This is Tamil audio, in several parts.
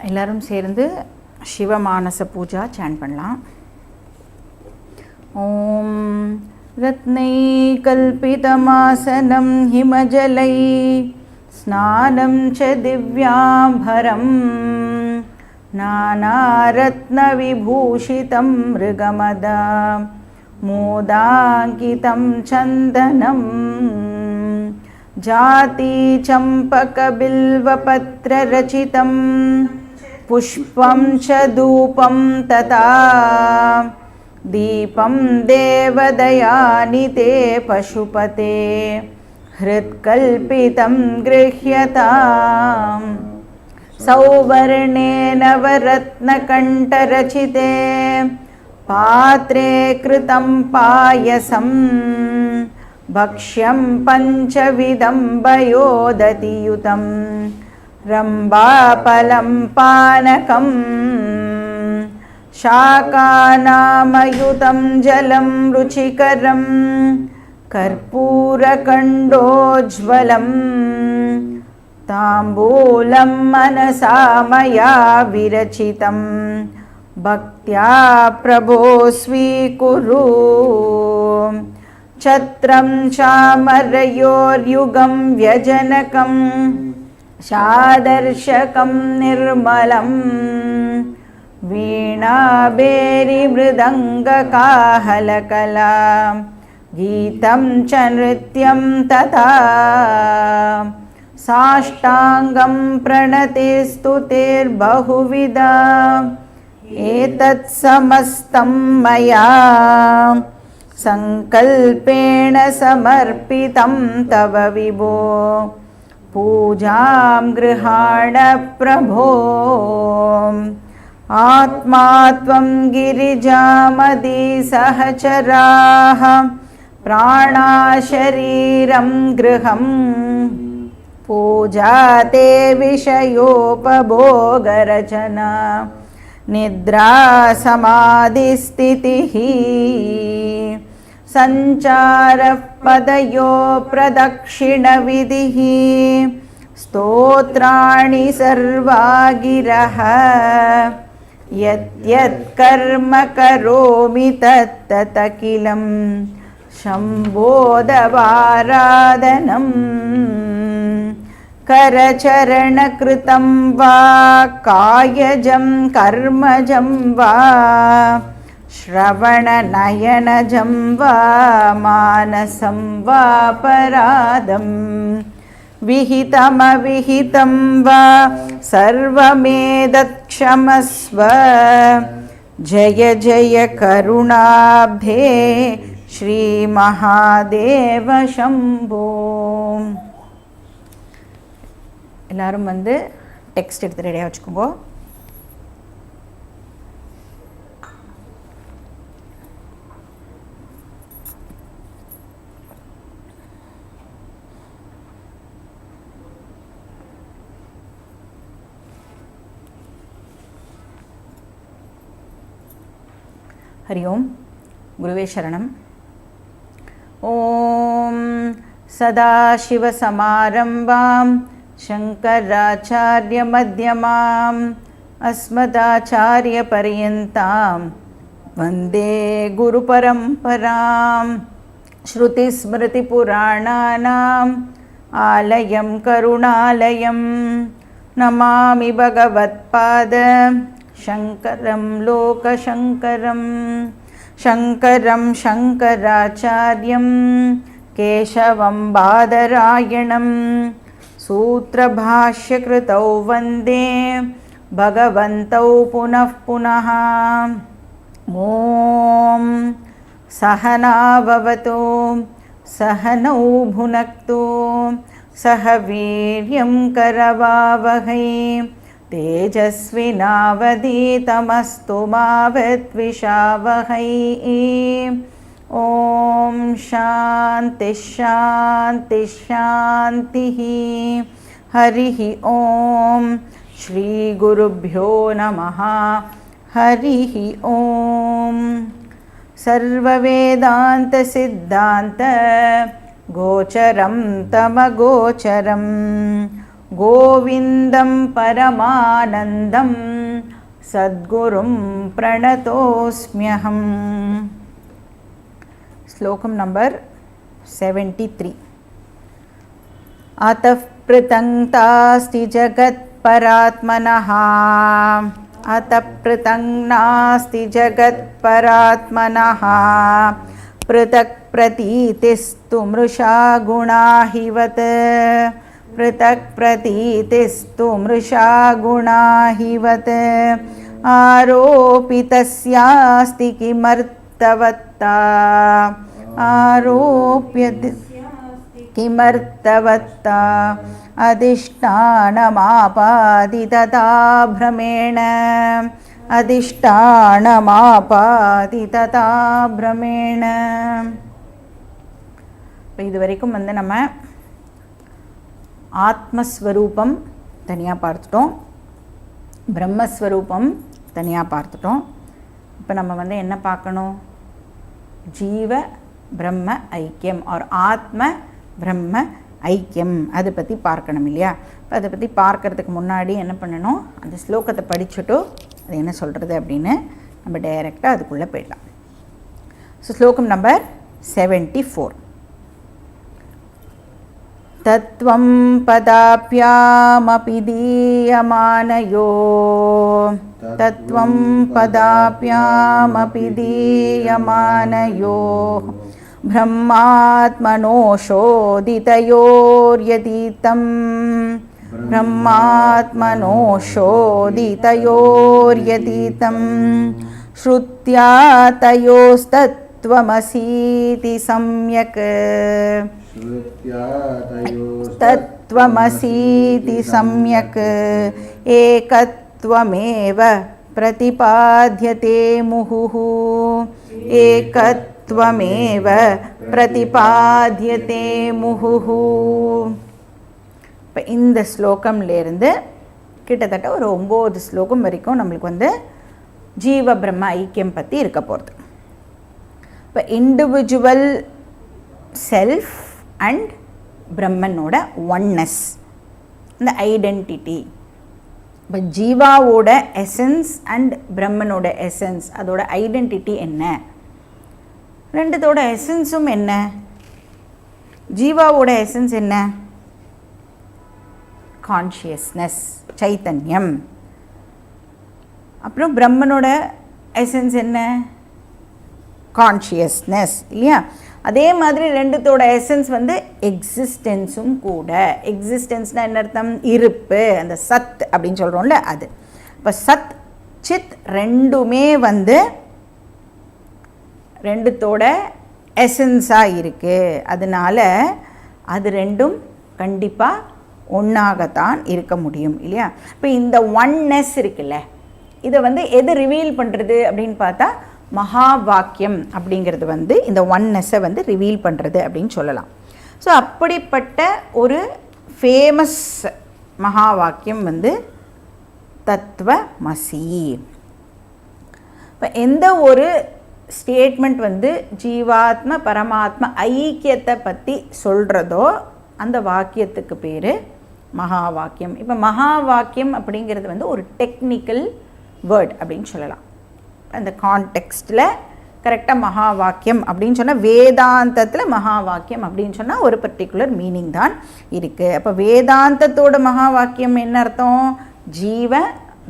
எல்லாரும் சேர்ந்து சிவமானச பூஜா சாண்ட் பண்ணலாம். ஓம் ரத்னை கல்பிதமாசனம் ஹிமஜலை ஸ்நானம் ச திவ்யாம்பரம் நானாரத்ன விபூஷிதம் மிருகமத மோதாங்கிதம் சந்தனம் जाति चंपकबिल्वपत्ररचितं पुष्पं च धूपं तथा दीपं देवदयानिते पशुपते हृत्कल्पितं गृह्यताम् सौवर्णेन नवरत्नकण्ठरचिते पात्रे कृतं पायसम् भक्ष्यं पञ्चविधं वयोदतियुतं रम्भाफलं पानकं शाकानामयुतं जलं रुचिकरं कर्पूरकण्डोज्ज्वलं ताम्बूलं मनसा मया विरचितं भक्त्या प्रभो स्वीकुरु छत्रं चामरयोर्युगं व्यजनकं शादर्शकं निर्मलं वीणाबेरिमृदङ्गकाहलकला गीतं च नृत्यं तथा साष्टाङ्गं प्रणतिस्तुतिर्बहुविधा एतत् समस्तं मया संकल्पेन समर्पितं तव विभो पूजां गृहाण प्रभो आत्मा त्वं गिरिजामदी सहचराः प्राणा शरीरं गृहं पूजा ते विषयोपभोगरचना निद्रा समाधिस्थितिः संचारः पदयो प्रदक्षिणविधिः स्तोत्राणि सर्वा गिरः यत् कर्म करोमि तत्तदखिलं शम्भोदवाराधनम् करचरणकृतं वा कायजं कर्मजं वा श्रवणनयनजं वा मानसं वा परादं विहितमविहितं वा सर्वमेतत् क्षमस्व जय जय करुणाब्धे श्रीमहादेव शम्भो. எல்லாரும் வந்து டெக்ஸ்ட் எடுத்து ரெடியாக வச்சுக்கோங்க. हरि ओम गुरुवे शरणम. ओम सदाशिवसमारंभां शंकराचार्यमध्यमाम् अस्मदाचार्यपर्यन्तां वन्दे गुरुपरम्परां. श्रुतिस्मृतिपुराणानाम् आलयं करुणालयं नमामि भगवत्पाद शङ्करं लोकशङ्करं. शङ्करं शङ्कराचार्यं केशवं बादरायणं सूत्रभाष्यकृतौ वन्दे भगवन्तौ पुनः पुनः. ॐ सहना भवतु सहनौ भुनक्तु सह वीर्यं करवावहै तेजस्विनावधीतमस्तु मा विद्विषावहै. ओम शांति शांति शांति. हरि ओम श्री गुरुभ्यो नमः. हरि ओम. सर्ववेदांत सिद्धांत गोचरं तमगोचरं गोविन्दं परमानन्दं सद्गुरुं प्रणतोऽस्म्यहम्. श्लोकं नंबर 73. अतः पृथङ्क्तास्ति जगत्परात्मनः अतः पृथङ्नास्ति जगत्परात्मनः पृथक् प्रतीतिस्तु मृषा गुणाहिवत् पृथक् प्रतीतिस्तु मृषा गुणाहिवत् आरोपितस्यास्ति किमर्थवत्ता आरोप्यते किमर्थवत्ता अधिष्ठानमापादि तथा भ्रमेण अधिष्ठानमापादि तथा भ्रमेण. இது வரைக்கும் வந்து நம்ம ஆத்மஸ்வரூபம் தனியாக பார்த்துட்டோம், பிரம்மஸ்வரூபம் தனியாக பார்த்துட்டோம். இப்போ நம்ம வந்து என்ன பார்க்கணும்? ஜீவ பிரம்ம ஐக்கியம் ஆர் ஆத்ம பிரம்ம ஐக்கியம் அதை பற்றி பார்க்கணும் இல்லையா? இப்போ அதை பற்றி பார்க்கறதுக்கு முன்னாடி என்ன பண்ணணும்? அந்த ஸ்லோகத்தை படிச்சுட்டு அது என்ன சொல்கிறது அப்படின்னு நம்ம டைரெக்டாக அதுக்குள்ளே போயிடலாம். ஸோ ஸ்லோகம் நம்பர் 74. தத்வம் பதாப்யாமபி தீயமானயோ தத்வம் பதாப்யாமபி தீயமானயோ ब्रह्मात्मनोषोदितयोर्यतीतं ब्रह्मात्मनोषोदितयोर्यतीतं श्रुत्या तयोस्तत्त्वमसीति सम्यक् तत्त्वमसीति सम्यक् एकत्वमेव प्रतिपाद्यते मुहुः एकत्वमेव प्रतिपाद्यते मुहुः. இப்போ இந்த ஸ்லோகம்லேருந்து கிட்டத்தட்ட ஒரு 9 ஸ்லோகம் வரைக்கும் நம்மளுக்கு வந்து ஜீவ பிரம்ம ஐக்கியம் பற்றி இருக்க போகிறது. இப்போ இண்டிவிஜுவல் செல்ஃப் அண்ட் பிரம்மனோட ஒன்னஸ், இந்த ஐடென்டிட்டி. இப்போ ஜீவாவோட எசன்ஸ் அண்ட் பிரம்மனோட எசன்ஸ், அதோட ஐடென்டிட்டி என்ன? ரெண்டுத்தோட எசன்ஸும் என்ன? ஜீவாவோட எசன்ஸ் என்ன? கான்ஷியஸ்னஸ், சைத்தன்யம். அப்புறம் பிரம்மனோட எசன்ஸ் என்ன? கான்ஷியஸ்னஸ் இல்லையா? அதே மாதிரி ரெண்டுத்தோட எசன்ஸ் வந்து எக்ஸிஸ்டன்ஸும் கூட. எக்ஸிஸ்டன்ஸ்னால் என்ன அர்த்தம்? இருப்பு, அந்த சத் அப்படின்னு சொல்கிறோம்ல அது. இப்போ சத் சித் ரெண்டுமே வந்து ரெண்டுத்தோட எசன்ஸாக இருக்குது. அதனால் அது ரெண்டும் கண்டிப்பாக ஒன்றாகத்தான் இருக்க முடியும் இல்லையா? இப்போ இந்த ஒன்னஸ் இருக்குல்ல, இதை வந்து எது ரிவீல் பண்ணுறது அப்படின்னு பார்த்தா மகா வாக்கியம் அப்படிங்கிறது வந்து இந்த ஒன்னஸை வந்து ரிவீல் பண்ணுறது அப்படின்னு சொல்லலாம். ஸோ அப்படிப்பட்ட ஒரு ஃபேமஸ் மகா வாக்கியம் வந்து தத்துவமசி. இப்போ எந்த ஒரு ஸ்டேட்மெண்ட் வந்து ஜீவாத்ம பரமாத்ம ஐக்கியத்தை பற்றி சொல்கிறதோ அந்த வாக்கியத்துக்கு பேர் மகா வாக்கியம். இப்போ மகா வாக்கியம் அப்படிங்கிறது வந்து ஒரு டெக்னிக்கல் வேர்ட் அப்படின்னு சொல்லலாம். அந்த கான்டெக்ஸ்டில் கரெக்டாக மகா வாக்கியம் அப்படின்னு சொன்னால் வேதாந்தத்தில் மகா வாக்கியம் அப்படின்னு சொன்னால் ஒரு பர்டிகுலர் மீனிங் தான் இருக்குது. அப்போ வேதாந்தத்தோட மகா வாக்கியம் என்ன அர்த்தம்? ஜீவ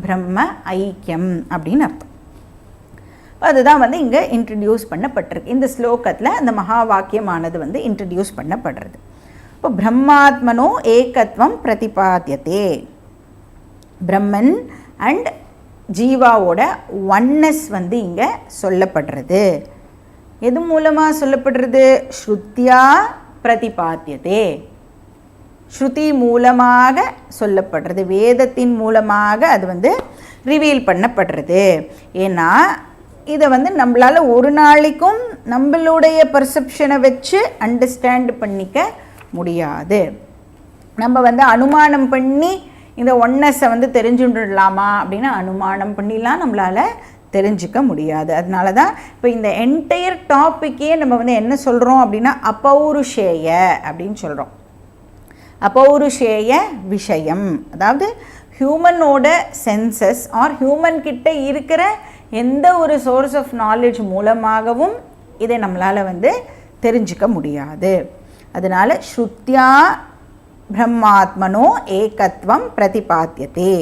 பிரம்ம ஐக்கியம் அப்படின்னு அர்த்தம். அதுதான் வந்து இங்கே இன்ட்ரடியூஸ் பண்ணப்பட்டிருக்கு. இந்த ஸ்லோகத்தில் அந்த மகா வாக்கியமானது வந்து இன்ட்ரடியூஸ் பண்ணப்படுறது. இப்போ பிரம்மாத்மனோ ஏகத்வம் பிரதிபாத்தியதே. பிரம்மன் அண்ட் ஜீவாவோட ஒன்னஸ் வந்து இங்கே சொல்லப்படுறது. எது மூலமாக சொல்லப்படுறது? ஸ்ருத்தியா பிரதிபாத்தியதே. ஸ்ருதி மூலமாக சொல்லப்படுறது, வேதத்தின் மூலமாக அது வந்து ரிவீல் பண்ணப்படுறது. ஏன்னா இதை வந்து நம்மளால் ஒரு நாளைக்கும் நம்மளுடைய பர்செப்ஷனை வச்சு அண்டர்ஸ்டாண்ட் பண்ணிக்க முடியாது. நம்ம வந்து அனுமானம் பண்ணி இந்த ஒன்னஸை வந்து தெரிஞ்சுடலாமா அப்படின்னு அனுமானம் பண்ணிலாம் நம்மளால் தெரிஞ்சிக்க முடியாது. அதனால தான் இப்போ இந்த என்டையர் டாப்பிக்கே நம்ம வந்து என்ன சொல்கிறோம் அப்படின்னா அப்பௌருஷேய அப்படின்னு சொல்கிறோம். அபௌருஷேய விஷயம். அதாவது ஹியூமனோட சென்சஸ் ஆர் ஹியூமன் கிட்ட இருக்கிற எந்த ஒரு சோர்ஸ் ஆஃப் நாலேஜ் மூலமாகவும் இதை நம்மளால் வந்து தெரிஞ்சிக்க முடியாது. அதனால் ஸ்ருத்யா பிரம்மாத்மனோ ஏகத்வம் பிரதிபாத்தியதே.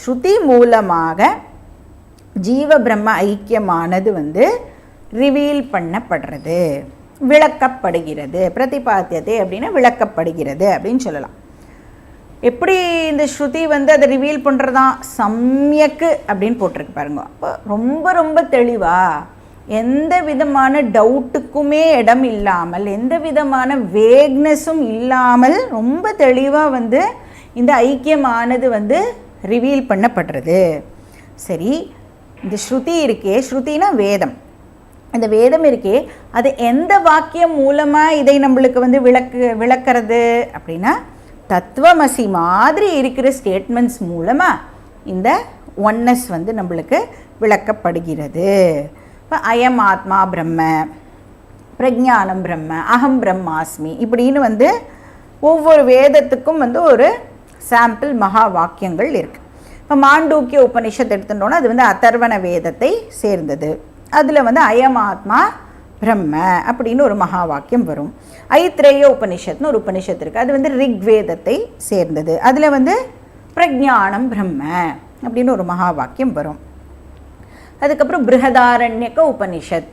ஸ்ருதி மூலமாக ஜீவ பிரம்ம ஐக்கியமானது வந்து ரிவீல் பண்ணப்படுறது, விளக்கப்படுகிறது. பிரதிபாத்தியதே அப்படின்னா விளக்கப்படுகிறது அப்படின்னு சொல்லலாம். எப்படி இந்த ஸ்ருதி வந்து அதை ரிவீல் பண்ணுறதான்? சம்யக்கு அப்படின்னு போட்டிருக்கு பாருங்க. அப்போ ரொம்ப ரொம்ப தெளிவாக, எந்த விதமான டவுட்டுக்குமே இடம் இல்லாமல், எந்த விதமான வேக்னஸும் இல்லாமல் ரொம்ப தெளிவாக வந்து இந்த ஐக்கியமானது வந்து ரிவீல் பண்ணப்படுறது. சரி, இந்த ஸ்ருதி இருக்கே, ஸ்ருதினா வேதம். இந்த வேதம் இருக்கே, அது எந்த வாக்கியம் மூலமாக இதை நம்மளுக்கு வந்து விளக்கிறது அப்படின்னா, தத்துவமசி மாதிரி இருக்கிற ஸ்டேட்மெண்ட்ஸ் மூலமாக இந்த ஒன்னஸ் வந்து நம்மளுக்கு விளக்கப்படுகிறது. இப்போ அயம் ஆத்மா பிரம்ம, பிரஜானம் பிரம்ம, அகம் பிரம்மாஸ்மி இப்படின்னு வந்து ஒவ்வொரு வேதத்துக்கும் வந்து ஒரு சாம்பிள் மகா வாக்கியங்கள் இருக்குது. இப்போ மாண்டூக்கிய உபனிஷத் எடுத்துட்டோன்னா அது வந்து அதர்வண வேதத்தை சேர்ந்தது. அதில் வந்து அயம் ஆத்மா பிரம்ம அப்படின்னு ஒரு மகா வாக்கியம் வரும். ஐத்ரேய உபனிஷத்னு ஒரு உபனிஷத் இருக்குது, அது வந்து ரிக்வேதத்தை சேர்ந்தது. அதில் வந்து பிரஜானம் பிரம்ம அப்படின்னு ஒரு மகா வாக்கியம் வரும். அதுக்கப்புறம் பிருஹதாரண்யக உபனிஷத்,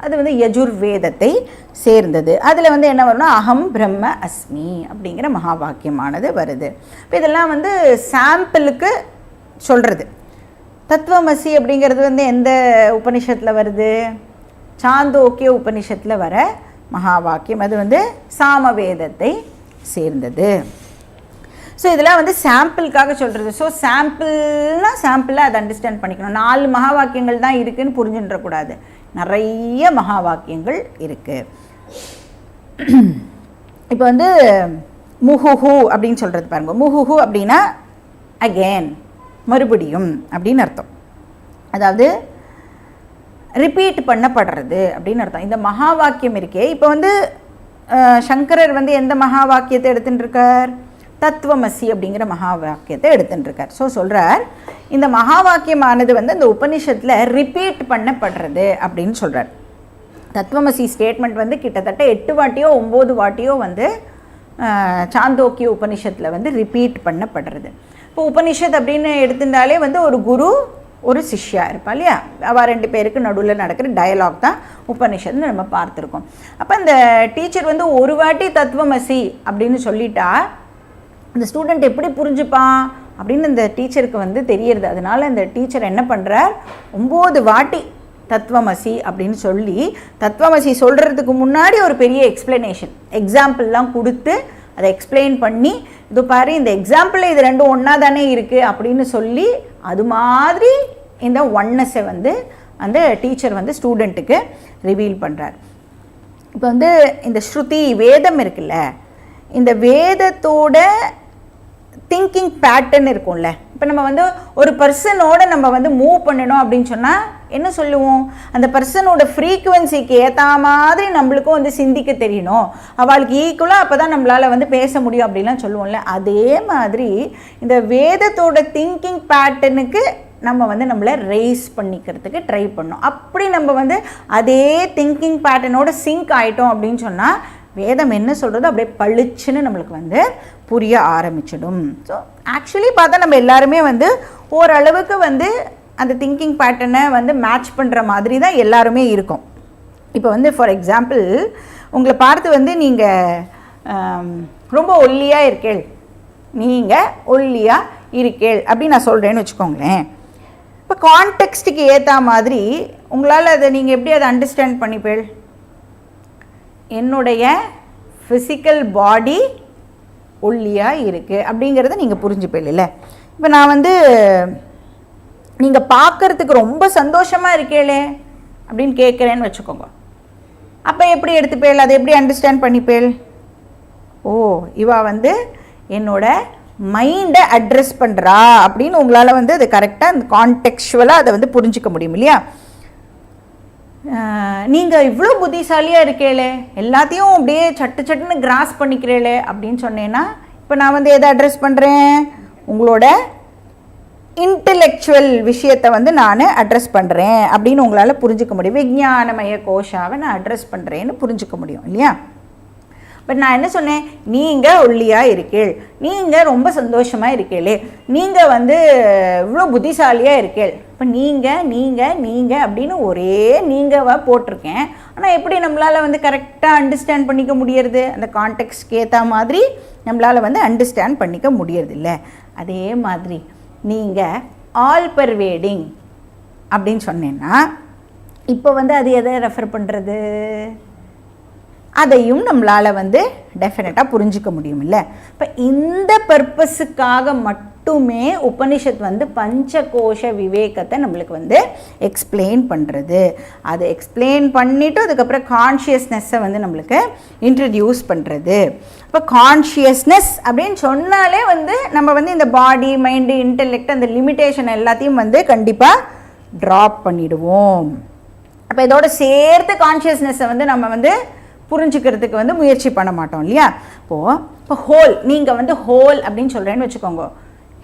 அது வந்து யஜுர்வேதத்தை சேர்ந்தது. அதில் வந்து என்ன வரும்னா அகம் பிரம்ம அஸ்மி அப்படிங்கிற மகா வாக்கியமானது வருது. இப்போ இதெல்லாம் வந்து சாம்பிளுக்கு சொல்கிறது. தத்துவமசி அப்படிங்கிறது வந்து எந்த உபனிஷத்தில் வருது? சாந்தோக்கிய உபனிஷத்தில் வர மகா வாக்கியம். அது வந்து சாமவேதத்தை சேர்ந்தது. ஸோ இதெல்லாம் வந்து சாம்பிளுக்காக சொல்கிறது. ஸோ சாம்பிளாக அதை அண்டர்ஸ்டாண்ட் பண்ணிக்கணும். 4 மகா வாக்கியங்கள் தான் இருக்குதுன்னு புரிஞ்சுன்றக்கூடாது. நிறைய மகா வாக்கியங்கள் இருக்குது. இப்போ வந்து முஹுஹு அப்படின்னு சொல்கிறது பாருங்க. முஹுஹு அப்படின்னா அகெயின், மறுபடியும் அப்படின்னு அர்த்தம். அதாவது ரிப்பீட் பண்ணப்படுறது அப்படின்னு அர்த்தம். இந்த மகா வாக்கியம் இருக்கே, இப்போ வந்து சங்கரர் வந்து எந்த மகா வாக்கியத்தை எடுத்துட்டு இருக்கார்? தத்துவமசி அப்படிங்கிற மகா வாக்கியத்தை எடுத்துட்டு இருக்கார். ஸோ சொல்கிறார், இந்த மகா வாக்கியமானது வந்து இந்த உபனிஷத்தில் ரிப்பீட் பண்ணப்படுறது அப்படின்னு சொல்கிறார். தத்துவமசி ஸ்டேட்மெண்ட் வந்து கிட்டத்தட்ட 8 வாட்டியோ 9 வாட்டியோ வந்து சாந்தோக்கிய உபனிஷத்தில் வந்து ரிப்பீட் பண்ணப்படுறது. இப்போ உபனிஷத் அப்படின்னு எடுத்துட்டாலே வந்து ஒரு குரு ஒரு சிஷ்யா இருப்பா இல்லையா? அவள் 2 பேருக்கு நடுவில் நடக்கிற டயலாக் தான் உபனிஷத்னு நம்ம பார்த்துருக்கோம். அப்போ இந்த டீச்சர் வந்து ஒரு வாட்டி தத்துவமசி அப்படின்னு சொல்லிட்டா அந்த ஸ்டூடெண்ட் எப்படி புரிஞ்சுப்பான் அப்படின்னு இந்த டீச்சருக்கு வந்து தெரியறது. அதனால இந்த டீச்சர் என்ன பண்ணுறார், 9 வாட்டி தத்துவமசி அப்படின்னு சொல்லி, தத்துவமசி சொல்கிறதுக்கு முன்னாடி ஒரு பெரிய எக்ஸ்பிளனேஷன், எக்ஸாம்பிள்லாம் கொடுத்து அதை எக்ஸ்பிளைன் பண்ணி, இது பாரு இந்த எக்ஸாம்பிளில் இது 2 ஒன்றா தானே இருக்குது அப்படின்னு சொல்லி, அது மாதிரி இந்த ஒன்னஸை வந்து அந்த டீச்சர் வந்து ஸ்டூடெண்ட்டுக்கு ரிவீல் பண்ணுறார். இப்போ வந்து இந்த ஸ்ருதி வேதம் இருக்குல்ல, இந்த வேதத்தோட திங்கிங் பேட்டர்ன் இருக்கும்ல. இப்போ நம்ம வந்து ஒரு பர்சனோட நம்ம வந்து மூவ் பண்ணணும் அப்படின்னு சொன்னால் என்ன சொல்லுவோம்? அந்த பர்சனோட ஃப்ரீக்குவன்சிக்கு ஏற்ற மாதிரி நம்மளுக்கும் வந்து சிந்திக்க தெரியணும், அவளுக்கு ஈக்குவலாக அப்போ தான் நம்மளால் வந்து பேச முடியும் அப்படின்லாம் சொல்லுவோம்ல. அதே மாதிரி இந்த வேதத்தோட திங்கிங் பேட்டர்னுக்கு நம்ம வந்து நம்மளை ரேஸ் பண்ணிக்கிறதுக்கு ட்ரை பண்ணோம். அப்படி நம்ம வந்து அதே திங்கிங் பேட்டர்னோட சிங்க் ஆகிட்டோம் அப்படின்னு சொன்னால் வேதம் என்ன சொல்கிறதோ அப்படியே பளிச்சுன்னு நம்மளுக்கு வந்து புரிய ஆரம்பிச்சிடும். ஸோ ஆக்சுவலி பார்த்தா நம்ம எல்லாருமே வந்து ஓரளவுக்கு வந்து அந்த திங்கிங் பேட்டர்னை வந்து மேட்ச் பண்ணுற மாதிரி தான் எல்லாருமே இருக்கும். இப்போ வந்து ஃபார் எக்ஸாம்பிள் உங்களை பார்த்து வந்து நீங்கள் ரொம்ப ஒல்லியாக இருக்கேள், நீங்கள் ஒல்லியாக இருக்கேள் அப்படின்னு நான் சொல்கிறேன்னு வச்சுக்கோங்களேன். இப்போ கான்டெக்ஸ்ட்டுக்கு ஏற்ற மாதிரி உங்களால் அதை நீங்கள் எப்படி அதை அண்டர்ஸ்டாண்ட் பண்ணிப்பேள்? என்னுடைய ஃபிசிக்கல் பாடி ஒல்லியாக இருக்குது அப்படிங்கிறத நீங்கள் புரிஞ்சுப்பேள் இல்லை? இப்போ நான் வந்து நீங்கள் பார்க்குறதுக்கு ரொம்ப சந்தோஷமாக இருக்கேளே அப்படின்னு கேட்குறேன்னு வச்சுக்கோங்க. அப்போ எப்படி எடுத்துப்பேள்? அதை எப்படி அண்டர்ஸ்டாண்ட் பண்ணிப்பேள்? ஓ, இவா வந்து என்னோட மைண்டை அட்ரெஸ் பண்ணுறா அப்படின்னு உங்களால் வந்து அது கரெக்டாக அந்த கான்டெக்சுவலாக அதை வந்து புரிஞ்சிக்க முடியும் இல்லையா? நீங்கள் இவ்வளோ புத்திசாலியாக இருக்கேளே, எல்லாத்தையும் அப்படியே சட்டுன்னு கிராஸ் பண்ணிக்கிறேளே அப்படின்னு சொன்னேன்னா இப்போ நான் வந்து எதை அட்ரஸ் பண்ணுறேன், உங்களோட இன்டெலெக்சுவல் விஷயத்தை வந்து நான் அட்ரஸ் பண்ணுறேன் அப்படின்னு உங்களால் புரிஞ்சுக்க முடியும். விஞ்ஞானமய கோஷாவை நான் அட்ரஸ் பண்ணுறேன்னு புரிஞ்சுக்க முடியும் இல்லையா. பட் நான் என்ன சொன்னேன், நீங்கள் ஒல்லியாக இருக்கீள், நீங்கள் ரொம்ப சந்தோஷமாக இருக்கீளே, நீங்கள் வந்து இவ்வளோ புத்திசாலியாக இருக்கீள். இப்போ நீங்கள் அப்படின்னு ஒரே நீங்களாக போட்டிருக்கேன். ஆனால் எப்படி நம்மளால் வந்து கரெக்டாக அண்டர்ஸ்டாண்ட் பண்ணிக்க முடியறது, அந்த கான்டெக்ஸ்ட்க்கு ஏற்ற மாதிரி நம்மளால் வந்து அண்டர்ஸ்டாண்ட் பண்ணிக்க முடியறது இல்லை. அதே மாதிரி நீங்கள் ஆல் பர்வேடிங் அப்படின்னு சொன்னேன்னா இப்போ வந்து அது எதை ரெஃபர் பண்ணுறது, அதையும் நம்மளால் வந்து டெஃபினட்டாக புரிஞ்சிக்க முடியும் இல்லை. இப்போ இந்த பர்பஸுக்காக மட்டுமே உபனிஷத் வந்து பஞ்சகோஷ விவேகத்தை நம்மளுக்கு வந்து எக்ஸ்பிளைன் பண்ணுறது. அதை எக்ஸ்பிளைன் பண்ணிவிட்டு அதுக்கப்புறம் கான்ஷியஸ்னஸ்ஸை வந்து நம்மளுக்கு இன்ட்ரடியூஸ் பண்ணுறது. இப்போ கான்ஷியஸ்னஸ் அப்படின்னு சொன்னாலே வந்து நம்ம வந்து இந்த பாடி மைண்டு இன்டெலெக்ட் அந்த லிமிட்டேஷன் எல்லாத்தையும் வந்து கண்டிப்பாக ட்ராப் பண்ணிடுவோம். அப்போ இதோட சேர்த்து கான்ஷியஸ்னஸை வந்து நம்ம வந்து புரிஞ்சுக்கிறதுக்கு வந்து முயற்சி பண்ண மாட்டோம் இல்லையா. இப்போ ஹோல், நீங்கள் வந்து ஹோல் அப்படின்னு சொல்கிறேன்னு வச்சுக்கோங்க,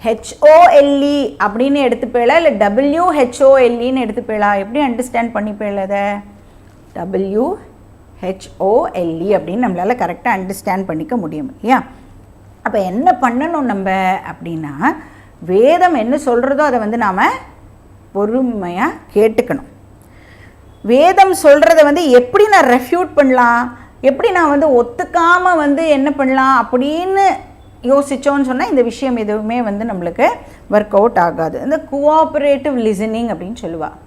HOLE அப்படின்னு எடுத்துப்பேளா இல்லை WHOLEன்னு எடுத்துப்பேளா, எப்படி அண்டர்ஸ்டாண்ட் பண்ணிப்பேள அதை, WHOLE அப்படின்னு நம்மளால் கரெக்டாக அண்டர்ஸ்டாண்ட் பண்ணிக்க முடியும் இல்லையா. அப்போ என்ன பண்ணணும் நம்ம அப்படின்னா, வேதம் என்ன சொல்கிறதோ அதை வந்து நாம் பொறுமையாக கேட்டுக்கணும். வேதம் சொல்கிறத வந்து எப்படி நான் ரெஃப்யூட் பண்ணலாம், எப்படி நான் வந்து ஒத்துக்காமல் வந்து என்ன பண்ணலாம் அப்படின்னு யோசித்தோன்னு சொன்னால் இந்த விஷயம் எதுவுமே வந்து நம்மளுக்கு ஒர்க் அவுட் ஆகாது. இந்த கோஆப்ரேட்டிவ் லிசனிங் அப்படின்னு சொல்லுவாள்.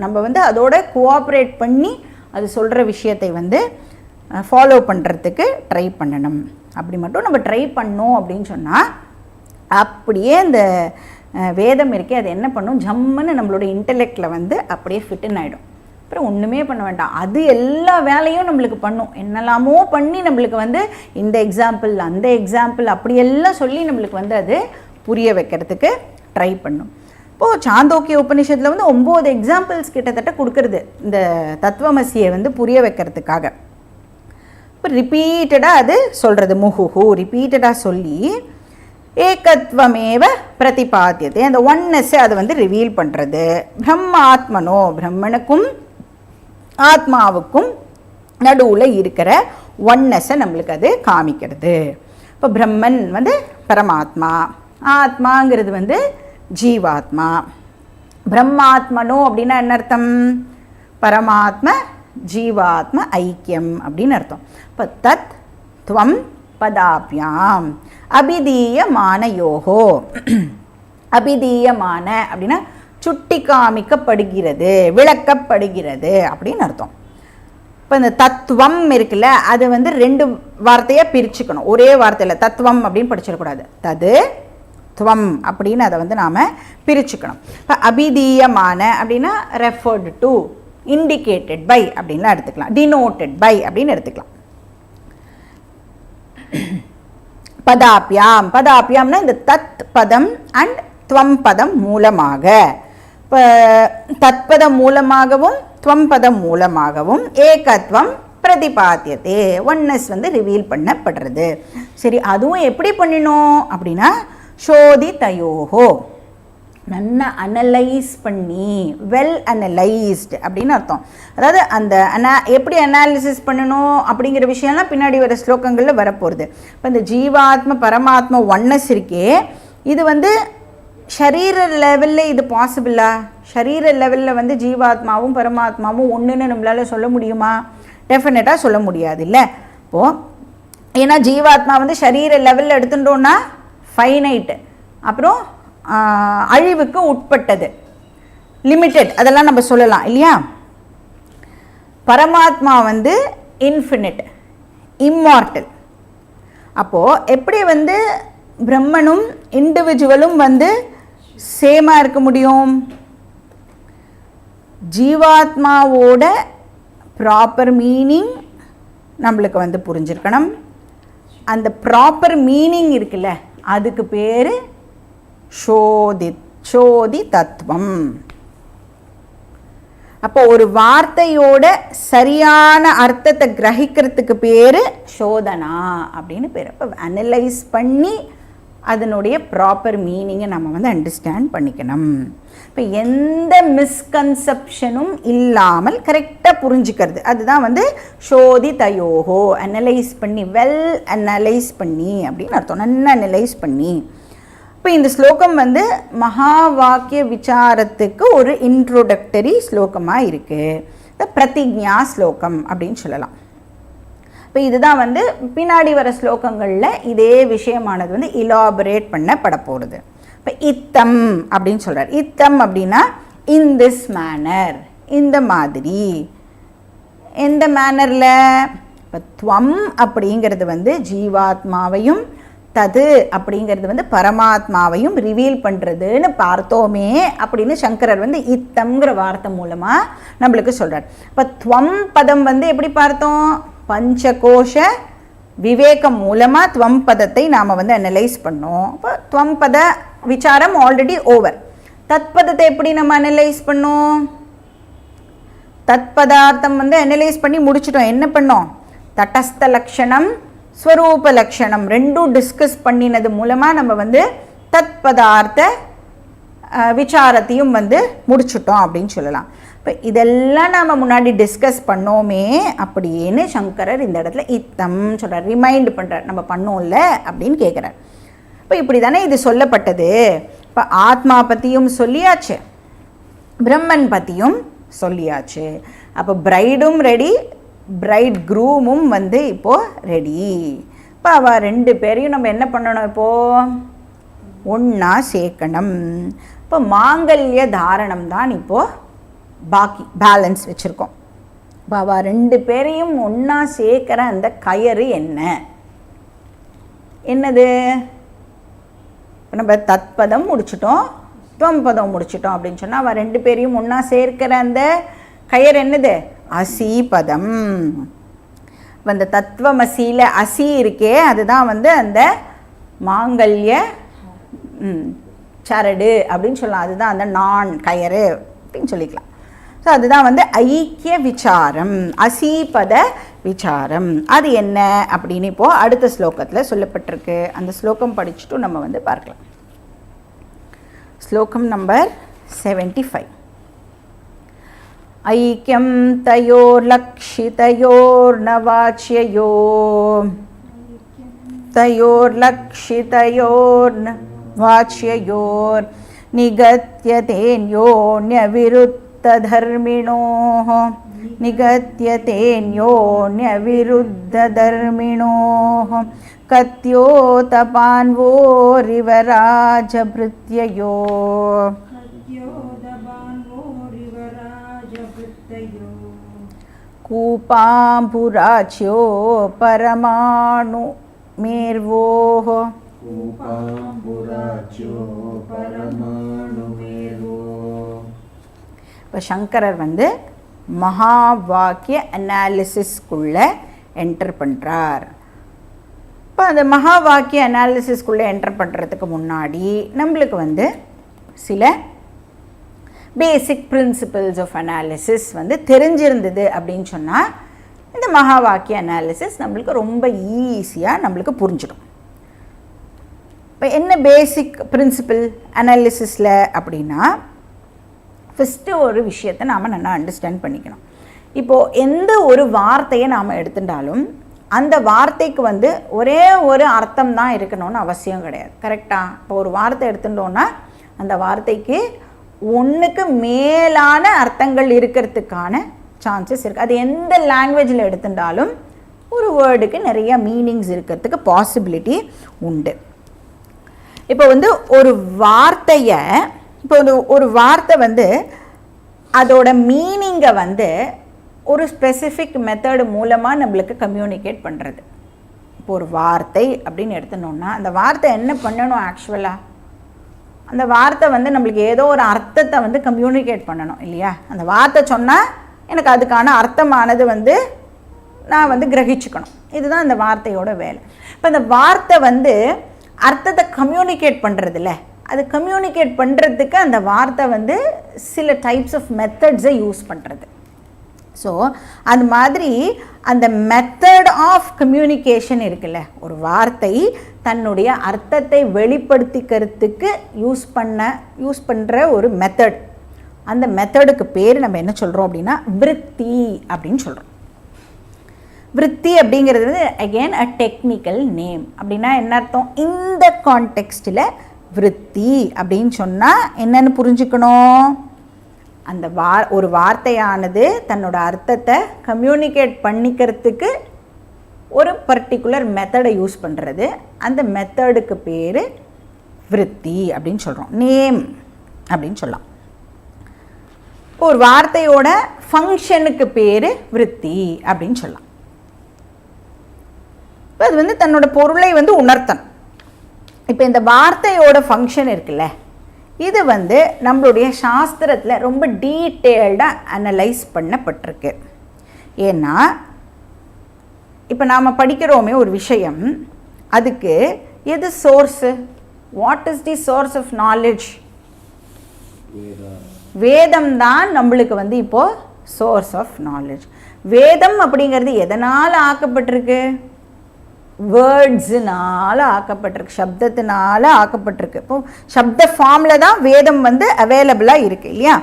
நம்ம வந்து அதோட கோஆப்ரேட் பண்ணி அது சொல்கிற விஷயத்தை வந்து ஃபாலோ பண்ணுறதுக்கு ட்ரை பண்ணணும். அப்படி மட்டும் நம்ம ட்ரை பண்ணோம் அப்படின்னு சொன்னால் அப்படியே இந்த வேதம் இருக்கே அது என்ன பண்ணும், ஜம்முன்னு நம்மளோட இன்டெலெக்டில் வந்து அப்படியே ஃபிட்டுன்னு ஆகிடும். அப்புறம் ஒன்றுமே பண்ண வேண்டாம், அது எல்லா வேலையும் நம்மளுக்கு பண்ணும். என்னெல்லாமோ பண்ணி நம்மளுக்கு வந்து இந்த எக்ஸாம்பிள் அந்த எக்ஸாம்பிள் அப்படியெல்லாம் சொல்லி நம்மளுக்கு வந்து அது புரிய வைக்கிறதுக்கு ட்ரை பண்ணும். இப்போது சாந்தோக்கிய உபநிஷத்தில் வந்து 9 எக்ஸாம்பிள்ஸ் கிட்டத்தட்ட கொடுக்குறது இந்த தத்துவமசியை வந்து புரிய வைக்கிறதுக்காக. இப்போ ரிப்பீட்டடாக அது சொல்கிறது, முஹுஹு ரிப்பீட்டடாக சொல்லி ஏகத்வமேவ பிரதிபாத்தியத்தை, அந்த ஒன்னஸ்ஸை அதை வந்து ரிவீல் பண்ணுறது. பிரம்மாத்மனோ பிரம்மனுக்கும் ஆத்மாவுக்கும் நடுவில் இருக்கிற ஒன்னஸை நம்மளுக்கு அது காமிக்கிறது. இப்போ பிரம்மன் வந்து பரமாத்மா, ஆத்மாங்கிறது வந்து ஜீவாத்மா. பிரம்மாத்மனோ அப்படின்னா என்ன அர்த்தம், பரமாத்ம ஜீவாத்ம ஐக்கியம் அப்படின்னு அர்த்தம். இப்போ தத் துவம் பதாபியாம் அபிதீயமான யோகோ, அபிதீயமான அப்படின்னா சுட்டி காமிக்கப்படுகிறது, விளக்கப்படுகிறது அப்படின்னு அர்த்தம். இப்போ இந்த தத்துவம் இருக்குல்ல, அது வந்து 2 வார்த்தையாக பிரிச்சுக்கணும், ஒரே வார்த்தையில் தத்துவம் அப்படின்னு படிச்சிடக்கூடாது. தது துவம் அப்படின்னு அதை வந்து நாம் பிரிச்சுக்கணும். இப்போ அபிதீயமான அப்படின்னா ரெஃபர்டு டு, இண்டிகேட்டட் பை அப்படின்லாம் எடுத்துக்கலாம், டினோட்டட் பை அப்படின்னு எடுத்துக்கலாம். பதாபியாம், பதாபியாம்னா இந்த தத் பதம் அண்ட் துவம் பதம் மூலமாக, இப்போ தத்பதம் மூலமாகவும் துவம் பதம் மூலமாகவும் ஏகத்வம் பிரதிபாத்தியதே, ஒன்னஸ் வந்து ரிவீல் பண்ணப்படுறது. சரி, அதுவும் எப்படி பண்ணினோம் அப்படின்னா சோதி தயோஹோ, நல்லா அனலைஸ் பண்ணி, வெல் அனலைஸ்டு அப்படின்னு அர்த்தம். அதாவது அந்த எப்படி அனாலிசிஸ் பண்ணணும் அப்படிங்கிற விஷயம்லாம் பின்னாடி வர ஸ்லோகங்களில் வரப்போகுது. இப்போ இந்த ஜீவாத்ம பரமாத்மா ஒன்னஸ் இருக்கே, இது வந்து ஷரீர லெவலில் இது பாசிபிளா? ஷரீர லெவலில் வந்து ஜீவாத்மாவும் பரமாத்மாவும் ஒன்றுன்னு நம்மளால் சொல்ல முடியுமா? டெஃபினட்டாக சொல்ல முடியாது இல்லை. இப்போது ஏன்னா ஜீவாத்மா வந்து ஷரீர லெவலில் எடுத்துட்டோன்னா ஃபைனைட்டு, அப்புறம் அழிவுக்கு உட்பட்டது, லிமிட்டெட், அதெல்லாம் நம்ம சொல்லலாம் இல்லையா. பரமாத்மா வந்து இன்ஃபினிட், இம்மார்டல். அப்போது எப்படி வந்து பிரம்மனும் இண்டிவிஜுவலும் வந்து சேமாக இருக்க முடியும்? ஜீவாத்மாவோட ப்ராப்பர் மீனிங் நம்மளுக்கு வந்து புரிஞ்சிருக்கணும். அந்த ப்ராப்பர் மீனிங் இருக்குல்ல, அதுக்கு பேர் சோதி தத்துவம். அப்போ ஒரு வார்த்தையோட சரியான அர்த்தத்தை கிரகிக்கிறதுக்கு பேர் சோதனா அப்படின்னு பேர். அப்போ அனலைஸ் பண்ணி அதனுடைய ப்ராப்பர் மீனிங்கை நம்ம வந்து அண்டர்ஸ்டாண்ட் பண்ணிக்கணும். இப்போ எந்த மிஸ்கன்செப்ஷனும் இல்லாமல் கரெக்டாக புரிஞ்சுக்கிறது, அதுதான் வந்து சோதி தயோகோ, அனலைஸ் பண்ணி, வெல் அனலைஸ் பண்ணி அப்படின்னு அர்த்தம், நல்லா அனலைஸ் பண்ணி. இப்போ இந்த ஸ்லோகம் வந்து மகா வாக்கிய விசாரத்துக்கு ஒரு இன்ட்ரோடக்டரி ஸ்லோகமாக இருக்குது. பிரதிஜ்ஞா ஸ்லோகம் அப்படின்னு சொல்லலாம். இப்போ இதுதான் வந்து பின்னாடி வர ஸ்லோகங்களில் இதே விஷயமானது வந்து இலாபரேட் பண்ணப்பட போகிறது. இப்போ இத்தம் அப்படின்னு சொல்கிறார். இத்தம் அப்படின்னா இன் திஸ் மேனர், இந்த மாதிரி. எந்த மேனரில்? இப்போ துவம் அப்படிங்கிறது வந்து ஜீவாத்மாவையும், தது அப்படிங்கிறது வந்து பரமாத்மாவையும் ரிவீல் பண்ணுறதுன்னு பார்த்தோமே அப்படின்னு சங்கரர் வந்து இத்தம்ங்கிற வார்த்தை மூலமாக நம்மளுக்கு சொல்கிறார். இப்போ துவம் பதம் வந்து எப்படி பார்த்தோம்? பஞ்சகோஷ விவேகம் மூலமாக துவம் பதத்தை நாம் வந்து அனலைஸ் பண்ணோம். இப்போ துவம் பத விசாரம் ஆல்ரெடி ஓவர். தத்பதத்தை எப்படி நம்ம அனலைஸ் பண்ணோம்? தத்பதார்த்தம் வந்து அனலைஸ் பண்ணி முடிச்சிட்டோம். என்ன பண்ணோம்? தட்டஸ்த லக்ஷணம், ஸ்வரூப லக்ஷணம் ரெண்டும் டிஸ்கஸ் பண்ணினது மூலமாக நம்ம வந்து தத்பதார்த்த விசாரத்தையும் வந்து முடிச்சுட்டோம் அப்படின்னு சொல்லலாம். இப்போ இதெல்லாம் நாம் முன்னாடி டிஸ்கஸ் பண்ணோமே அப்படின்னு சங்கரர் இந்த இடத்துல இத்தம் சொல்கிறார், ரிமைண்ட் பண்ணுறார், நம்ம பண்ணோம்ல அப்படின்னு கேட்குறார். இப்போ இப்படி தானே இது சொல்லப்பட்டது. இப்போ ஆத்மா பற்றியும் சொல்லியாச்சு, பிரம்மன் பற்றியும் சொல்லியாச்சு. அப்போ பிரைடும் ரெடி, பிரைட் க்ரூமும் வந்து இப்போது ரெடி. இப்போ அவள் ரெண்டு பேரையும் நம்ம என்ன பண்ணணும்? இப்போது ஒன்றா சேர்க்கணும். இப்போ மாங்கல்ய தாரணம் தான் இப்போது பாக்கி பேலன்ஸ் வச்சுருக்கோம். இப்போ அவள் ரெண்டு பேரையும் ஒன்றா சேர்க்குற அந்த கயறு என்னது? இப்போ நம்ம தத்பதம் முடிச்சிட்டோம், துவம்பதம் முடிச்சிட்டோம் அப்படின்னு சொன்னால் அவள் ரெண்டு பேரையும் ஒன்றா சேர்க்கிற அந்த கயர் என்னது? அசீபதம். அந்த தத்துவமசியில் அசி இருக்கே, அதுதான் வந்து அந்த மாங்கல்ய சரடு அப்படின்னு சொல்லலாம். அதுதான் அந்த நான் கயறு அப்படின்னு சொல்லிக்கலாம். ஸோ அதுதான் வந்து ஐக்கிய விசாரம், அசீபத விசாரம். அது என்ன அப்படின்னு இப்போது அடுத்த ஸ்லோகத்தில் சொல்லப்பட்டிருக்கு. அந்த ஸ்லோகம் படிச்சுட்டு நம்ம வந்து பார்க்கலாம். ஸ்லோகம் நம்பர் 75. ஐக்கியம் தயோர் லக்ஷிதயோர் நவாச்யயோ, தயோர் லக்ஷிதயோர் வாச்யயோர் நிகத்யதேன்யோன்யவிருத்ததர்மிணோः நிகத்யதேன்யோன்யவிருத்ததர்மிணோः கத்யோதபான்வோரிவ ராஜபிருத்யயோ. கூபாம்புராச்யோ பரமாணு மேர்வோः இப்போ சங்கரர் வந்து மகா வாக்கிய அனாலிசிஸ்குள்ளே என்டர் பண்ணுறார். இப்போ அந்த மகா வாக்கிய அனாலிசிஸ்குள்ளே என்டர் பண்ணுறதுக்கு முன்னாடி நம்மளுக்கு வந்து சில பேசிக் பிரின்சிபிள்ஸ் ஆஃப் அனாலிசிஸ் வந்து தெரிஞ்சிருந்தது அப்படின்னு சொன்னால் இந்த மகா வாக்கிய அனாலிசிஸ் நம்மளுக்கு ரொம்ப ஈஸியாக நம்மளுக்கு புரிஞ்சிடும். இப்போ என்ன பேசிக் பிரின்சிபிள் அனாலிசிஸில் அப்படின்னா, ஃபஸ்ட்டு ஒரு விஷயத்தை நாம் நல்லா அண்டர்ஸ்டாண்ட் பண்ணிக்கணும். இப்போது எந்த ஒரு வார்த்தையை நாம் எடுத்துட்டாலும் அந்த வார்த்தைக்கு வந்து ஒரே ஒரு அர்த்தம் தான் இருக்கணும்னு அவசியம் கிடையாது. கரெக்டாக? இப்போ ஒரு வார்த்தை எடுத்துட்டோன்னா அந்த வார்த்தைக்கு ஒன்றுக்கு மேலான அர்த்தங்கள் இருக்கிறதுக்கான சான்சஸ் இருக்குது. அது எந்த லாங்குவேஜில் எடுத்துட்டாலும் ஒரு வேர்டுக்கு நிறைய மீனிங்ஸ் இருக்கிறதுக்கு பாசிபிலிட்டி உண்டு. இப்போ வந்து ஒரு வார்த்தையை, இப்போ ஒரு வார்த்தை வந்து அதோட மீனிங்கை வந்து ஒரு ஸ்பெசிஃபிக் மெத்தடு மூலமாக நம்மளுக்கு கம்யூனிகேட் பண்ணுறது. இப்போ ஒரு வார்த்தை அப்படின்னு எடுத்துனோன்னா அந்த வார்த்தை என்ன பண்ணணும்? ஆக்சுவலாக அந்த வார்த்தை வந்து நம்மளுக்கு ஏதோ ஒரு அர்த்தத்தை வந்து கம்யூனிகேட் பண்ணணும் இல்லையா? அந்த வார்த்தை சொன்னால் எனக்கு அதுக்கான அர்த்தமானது வந்து நான் வந்து கிரகிச்சுக்கணும். இதுதான் அந்த வார்த்தையோட வேலை. இப்போ அந்த வார்த்தை வந்து அர்த்தத்தை கம்யூனிகேட் பண்ணுறதில்ல, அது கம்யூனிகேட் பண்ணுறதுக்கு அந்த வார்த்தை வந்து சில டைப்ஸ் ஆஃப் மெத்தட்ஸை யூஸ் பண்ணுறது. ஸோ அது மாதிரி அந்த மெத்தட் ஆஃப் கம்யூனிகேஷன் இருக்குல்ல, ஒரு வார்த்தை தன்னுடைய அர்த்தத்தை வெளிப்படுத்திக்கிறதுக்கு யூஸ் பண்ணுற ஒரு மெத்தட், அந்த மெத்தடுக்கு பேர் நம்ம என்ன சொல்கிறோம் அப்படின்னா விருத்தி அப்படின்னு சொல்கிறோம். விருத்தி அப்படிங்கிறது வந்து அகெயின் அ டெக்னிக்கல் நேம். அப்படின்னா என்ன அர்த்தம்? இந்த கான்டெக்ஸ்டில் விருத்தி அப்படின்னு சொன்னால் என்னென்னு புரிஞ்சுக்கணும், அந்த ஒரு வார்த்தையானது தன்னோட அர்த்தத்தை கம்யூனிகேட் பண்ணிக்கிறதுக்கு ஒரு பர்டிகுலர் மெத்தடை யூஸ் பண்ணுறது, அந்த மெத்தடுக்கு பேர் விருத்தி அப்படின்னு சொல்கிறோம், நேம் அப்படின்னு சொல்லலாம். ஒரு வார்த்தையோட ஃபங்க்ஷனுக்கு பேர் விருத்தி அப்படின்னு சொல்லலாம். இப்போ அது வந்து தன்னோட பொருளை வந்து உணர்த்தணும். இப்போ இந்த வார்த்தையோட ஃபங்க்ஷன் இருக்குல்ல, இது வந்து நம்மளுடைய சாஸ்திரத்தில் ரொம்ப டீட்டெயில்டாக அனலைஸ் பண்ணப்பட்டிருக்கு. ஏன்னா இப்போ நாம் படிக்கிறோமே ஒரு விஷயம், அதுக்கு எது source? What is the source of knowledge? வேதம் தான் நம்மளுக்கு வந்து இப்போது சோர்ஸ் ஆஃப் நாலேஜ். வேதம் அப்படிங்கிறது எதனால் ஆக்கப்பட்டிருக்கு? வேர்ட்ஸுனால ஆக்கப்பட்டிருக்கு, சப்தத்தினால ஆக்கப்பட்டிருக்கு. இப்போ சப்த ஃபார்மில் தான் வேதம் வந்து அவைலபிளாக இருக்குது இல்லையா?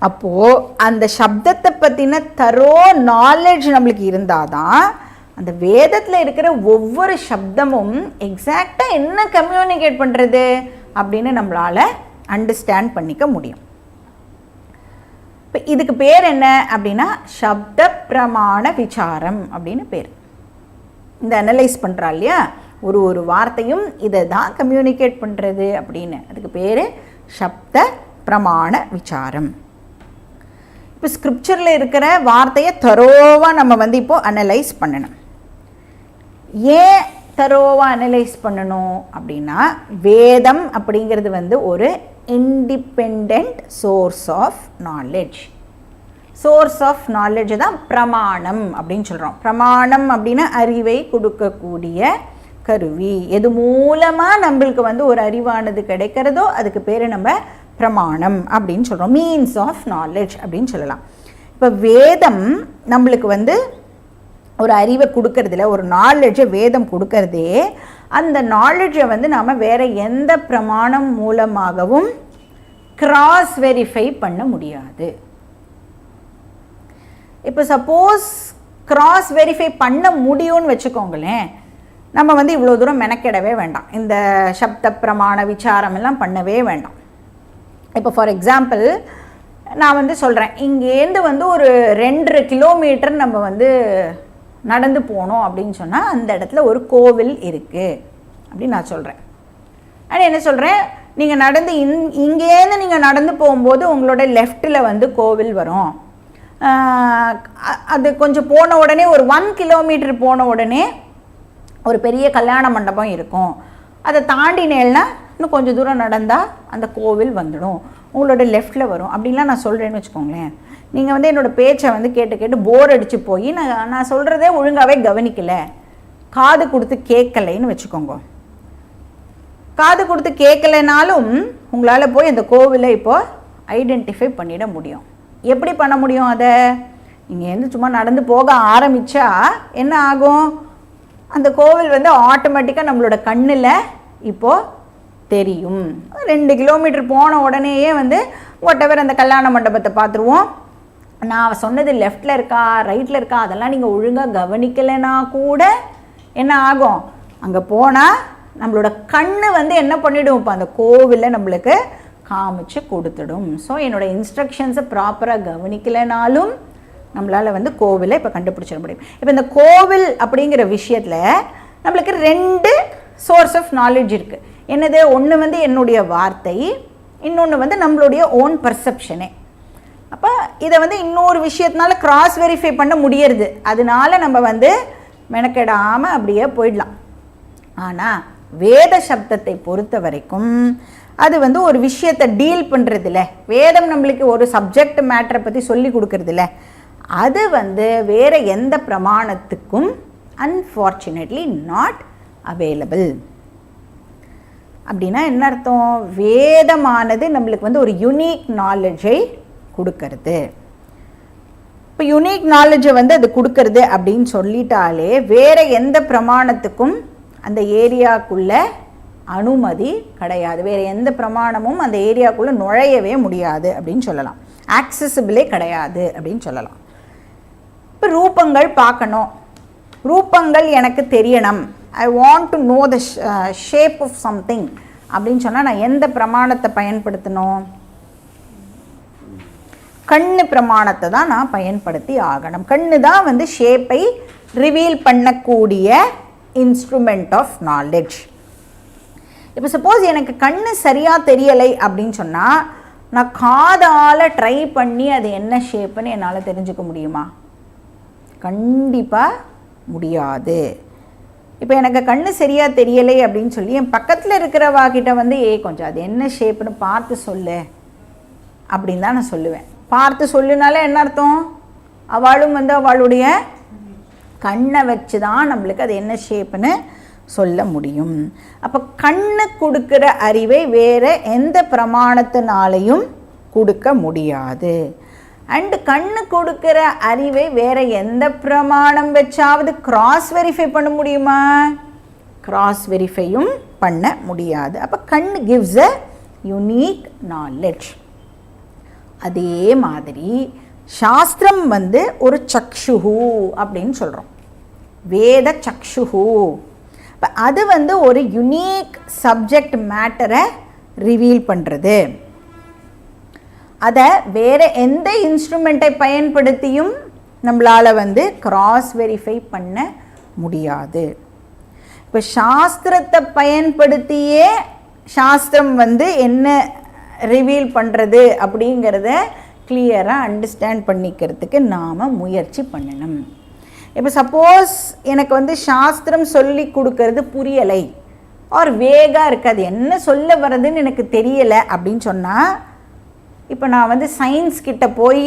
அப்போது அந்த சப்தத்தை பற்றின தரோ நாலேஜ் நம்மளுக்கு இருந்தால் தான் அந்த வேதத்தில் இருக்கிற ஒவ்வொரு சப்தமும் எக்ஸாக்டாக என்ன கம்யூனிகேட் பண்ணுறது அப்படின்னு நம்மளால் அண்டர்ஸ்டாண்ட் பண்ணிக்க முடியும். இப்போ இதுக்கு பேர் என்ன அப்படின்னா சப்த பிரமாண விசாரம் அப்படின்னு பேர். இந்த அனலைஸ் பண்ணுறா இல்லையா, ஒரு வார்த்தையும் இதை தான் கம்யூனிகேட் பண்ணுறது அப்படின்னு, அதுக்கு பேர் சப்த பிரமாண விசாரம். இப்போ ஸ்கிரிப்சரில் இருக்கிற வார்த்தையை தரோவாக நம்ம வந்து இப்போது அனலைஸ் பண்ணணும். ஏன் தரோவாக அனலைஸ் பண்ணணும் அப்படின்னா, வேதம் அப்படிங்கிறது வந்து ஒரு independent source of knowledge. Source of knowledge தான் பிரமாணம் அப்படின்னு சொல்கிறோம். பிரமாணம் அப்படின்னா அறிவை கொடுக்கக்கூடிய கருவி. எது மூலமாக நம்மளுக்கு வந்து ஒரு அறிவானது கிடைக்கிறதோ அதுக்கு பேர் நம்ம பிரமாணம் அப்படின்னு சொல்கிறோம். மீன்ஸ் ஆஃப் நாலேஜ் அப்படின்னு சொல்லலாம். இப்போ வேதம் நம்மளுக்கு வந்து ஒரு அறிவை கொடுக்கறதில்ல, ஒரு நாலேஜை வேதம் கொடுக்கறதே, அந்த நாலேஜை வந்து நாம் வேறு எந்த பிரமாணம் மூலமாகவும் கிராஸ் வெரிஃபை பண்ண முடியாது. இப்போ சப்போஸ் கிராஸ் வெரிஃபை பண்ண முடியும்னு வச்சுக்கோங்களேன், நம்ம வந்து இவ்வளோ தூரம் மெனக்கிடவே வேண்டாம், இந்த சப்த பிரமாண விசாரம் எல்லாம் பண்ணவே வேண்டாம். இப்போ ஃபார் எக்ஸாம்பிள் நான் வந்து சொல்கிறேன், இங்கேருந்து வந்து ஒரு 2 கிலோமீட்டர் நம்ம வந்து நடந்து போனோம் அப்படின்னு சொன்னால் அந்த இடத்துல ஒரு கோவில் இருக்குது அப்படின்னு நான் சொல்கிறேன். ஆனால் என்ன சொல்கிறேன், நீங்கள் நடந்து இங்கேருந்து நீங்கள் நடந்து போகும்போது உங்களோட லெஃப்ட்டில் வந்து கோவில் வரும். அது கொஞ்சம் போன உடனே ஒரு 1 கிலோமீட்டர் போன உடனே ஒரு பெரிய கல்யாண மண்டபம் இருக்கும். அதை தாண்டினேன்னா இன்னும் கொஞ்சம் தூரம் நடந்தால் அந்த கோவில் வந்துடும், உங்களோட லெஃப்டில் வரும் அப்படின்லாம் நான் சொல்கிறேன்னு வச்சுக்கோங்களேன். நீங்கள் வந்து என்னோடய பேச்சை வந்து கேட்டு போர் அடித்து போய் நான் சொல்கிறதே ஒழுங்காகவே கவனிக்கலை, காது கொடுத்து கேட்கலைன்னு வச்சுக்கோங்க. காது கொடுத்து கேட்கலைனாலும் உங்களால் போய் அந்த கோவிலை இப்போது ஐடென்டிஃபை பண்ணிட முடியும். எப்படி பண்ண முடியும்? அதை இங்கேருந்து சும்மா நடந்து போக ஆரம்பித்தா என்ன ஆகும், அந்த கோவில் வந்து ஆட்டோமேட்டிக்காக நம்மளோட கண்ணில் இப்போது தெரியும். 2 கிலோமீட்டர் போன உடனேயே வந்து வாட்டெவர் அந்த கல்யாண மண்டபத்தை பார்த்துருவோம். நான் சொன்னது லெஃப்டில் இருக்கா ரைட்டில் இருக்கா அதெல்லாம் நீங்கள் ஒழுங்காக கவனிக்கலைன்னா கூட என்ன ஆகும், அங்கே போனால் நம்மளோட கண்ணு வந்து என்ன பண்ணிவிடும், இப்போ அந்த கோவிலில் நம்மளுக்கு காமிச்சு கொடுத்துடும். ஸோ என்னோடய இன்ஸ்ட்ரக்ஷன்ஸை ப்ராப்பராக கவனிக்கலைனாலும் நம்மளால் வந்து கோவிலை இப்போ கண்டுபிடிச்சிட முடியும். இப்போ இந்த கோவில் அப்படிங்கிற விஷயத்தில் நம்மளுக்கு 2 சோர்ஸ் ஆஃப் நாலேஜ் இருக்குது. என்னது, ஒன்று வந்து என்னுடைய வார்த்தை, இன்னொன்று வந்து நம்மளுடைய ஓன் பர்செப்ஷனே. அப்போ இதை வந்து இன்னொரு விஷயத்தினால கிராஸ் வெரிஃபை பண்ண முடியறது, அதனால நம்ம வந்து மெனக்கெடாமல் அப்படியே போயிடலாம். ஆனால் வேத சப்தத்தை பொறுத்த வரைக்கும் அது வந்து ஒரு விஷயத்தை டீல் பண்ணுறதில்ல, வேதம் நம்மளுக்கு ஒரு சப்ஜெக்ட் மேட்டரை பற்றி சொல்லி கொடுக்கறதில்ல, அது வந்து வேறு எந்த பிரமாணத்துக்கும் அன்ஃபார்ச்சுனேட்லி நாட் அவைலபிள். அப்படின்னா என்ன அர்த்தம்? வேதமானது நம்மளுக்கு வந்து ஒரு யூனிக் நாலேஜை கொடுக்கறது. இப்போ யூனிக் நாலேஜை வந்து அது கொடுக்கறது அப்படின்னு சொல்லிட்டாலே வேறு எந்த பிரமாணத்துக்கும் அந்த ஏரியாக்குள்ள அனுமதி கிடையாது. வேறு எந்த பிரமாணமும் அந்த ஏரியாக்குள்ளே நுழையவே முடியாது அப்படின்னு சொல்லலாம். ஆக்சசிபிளே கிடையாது அப்படின்னு சொல்லலாம். இப்போ ரூபங்கள் பார்க்கணும், ரூபங்கள் எனக்கு தெரியணும், I want to know the shape of something அப்படின்னு சொன்னால் நான் எந்த பிரமாணத்தை பயன்படுத்தணும்? கண்ணு பிரமாணத்தை தான் நான் பயன்படுத்தி ஆகணும். கண்ணு தான் வந்து ஷேப்பை ரிவீல் பண்ணக்கூடிய இன்ஸ்ட்ருமெண்ட் ஆஃப் நாலேஜ். இப்போ சப்போஸ் எனக்கு கண்ணு சரியாக தெரியலை அப்படின்னு சொன்னால் நான் காதால் ட்ரை பண்ணி அது என்ன ஷேப்புன்னு என்னால் தெரிஞ்சுக்க முடியுமா? கண்டிப்பாக முடியாது. இப்போ எனக்கு கண்ணு சரியாக தெரியலை அப்படின்னு சொல்லி என் பக்கத்தில் இருக்கிறவாக்கிட்ட வந்து கொஞ்சம் அது என்ன ஷேப்புன்னு பார்த்து சொல்லு அப்படின்னு தான் நான் சொல்லுவேன். பார்த்து சொல்லுனாலே என்ன அர்த்தம்? அவளும் வந்து அவளுடைய கண்ணை வச்சு தான் நம்மளுக்கு அது என்ன ஷேப்புன்னு சொல்ல முடியும். அப்போ கண்ணு கொடுக்குற அறிவை வேறு எந்த பிரமாணத்தினாலையும் கொடுக்க முடியாது. அண்டு கண்ணு கொடுக்குற அறிவை வேறு எந்த பிரமாணம் வச்சாவது கிராஸ் வெரிஃபை பண்ண முடியுமா? கிராஸ் வெரிஃபையும் பண்ண முடியாது. அப்போ கண்ணு கிவ்ஸ் அ யூனிக் நாலேஜ். அதே மாதிரி சாஸ்திரம் வந்து ஒரு சக்ஷுஹு அப்படின்னு சொல்கிறோம், வேத சக்ஷுஹு. இப்போ அது வந்து ஒரு யுனீக் சப்ஜெக்ட் மேட்டரை ரிவீல் பண்ணுறது. அதை வேறு எந்த இன்ஸ்ட்ருமெண்ட்டை பயன்படுத்தியும் நம்மளால் வந்து கிராஸ் வெரிஃபை பண்ண முடியாது. இப்போ சாஸ்திரத்தை பயன்படுத்தியே சாஸ்திரம் வந்து என்ன ரிவீல் பண்ணுறது அப்படிங்கிறத கிளியராக அண்டர்ஸ்டாண்ட் பண்ணிக்கிறதுக்கு நாம் முயற்சி பண்ணணும். இப்போ சப்போஸ் எனக்கு வந்து சாஸ்திரம் சொல்லி கொடுக்கறது புரியலை, ஆர் வேகாக இருக்காது, என்ன சொல்ல வர்றதுன்னு எனக்கு தெரியலை அப்படின்னு சொன்னால் இப்போ நான் வந்து சயின்ஸ் கிட்ட போய்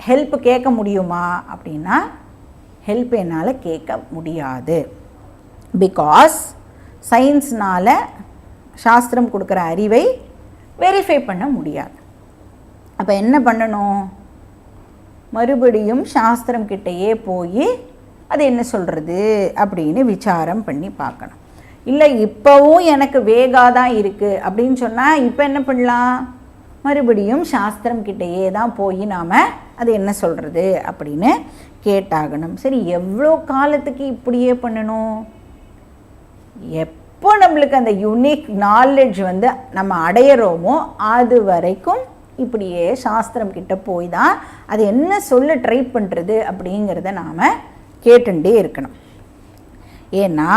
ஹெல்ப் கேட்க முடியுமா அப்படின்னா ஹெல்ப் என்னால் கேட்க முடியாது. பிகாஸ் சயின்ஸ்னால் சாஸ்திரம் கொடுக்குற அறிவை வெரிஃபை பண்ண முடியாது. அப்போ என்ன பண்ணணும்? மறுபடியும் சாஸ்திரம் கிட்டேயே போய் அது என்ன சொல்கிறது அப்படின்னு விசாரம் பண்ணி பார்க்கணும். இல்லை இப்போவும் எனக்கு வேகாக தான் இருக்குது அப்படின்னு சொன்னால் இப்போ என்ன பண்ணலாம்? மறுபடியும் சாஸ்திரம் கிட்டேயே தான் போய் நாம் அது என்ன சொல்கிறது அப்படின்னு கேட்டாகணும். சரி, எவ்வளோ காலத்துக்கு இப்படியே பண்ணணும்? எப்போ நம்மளுக்கு அந்த யூனிக் நாலேஜ் வந்து நம்ம அடையிறோமோ அது வரைக்கும் இப்படியே சாஸ்திரம் கிட்ட போய் தான் அது என்ன சொல்ல ட்ரை பண்ணுறது அப்படிங்கிறத நாம் கேட்டுட்டே இருக்கணும். ஏன்னா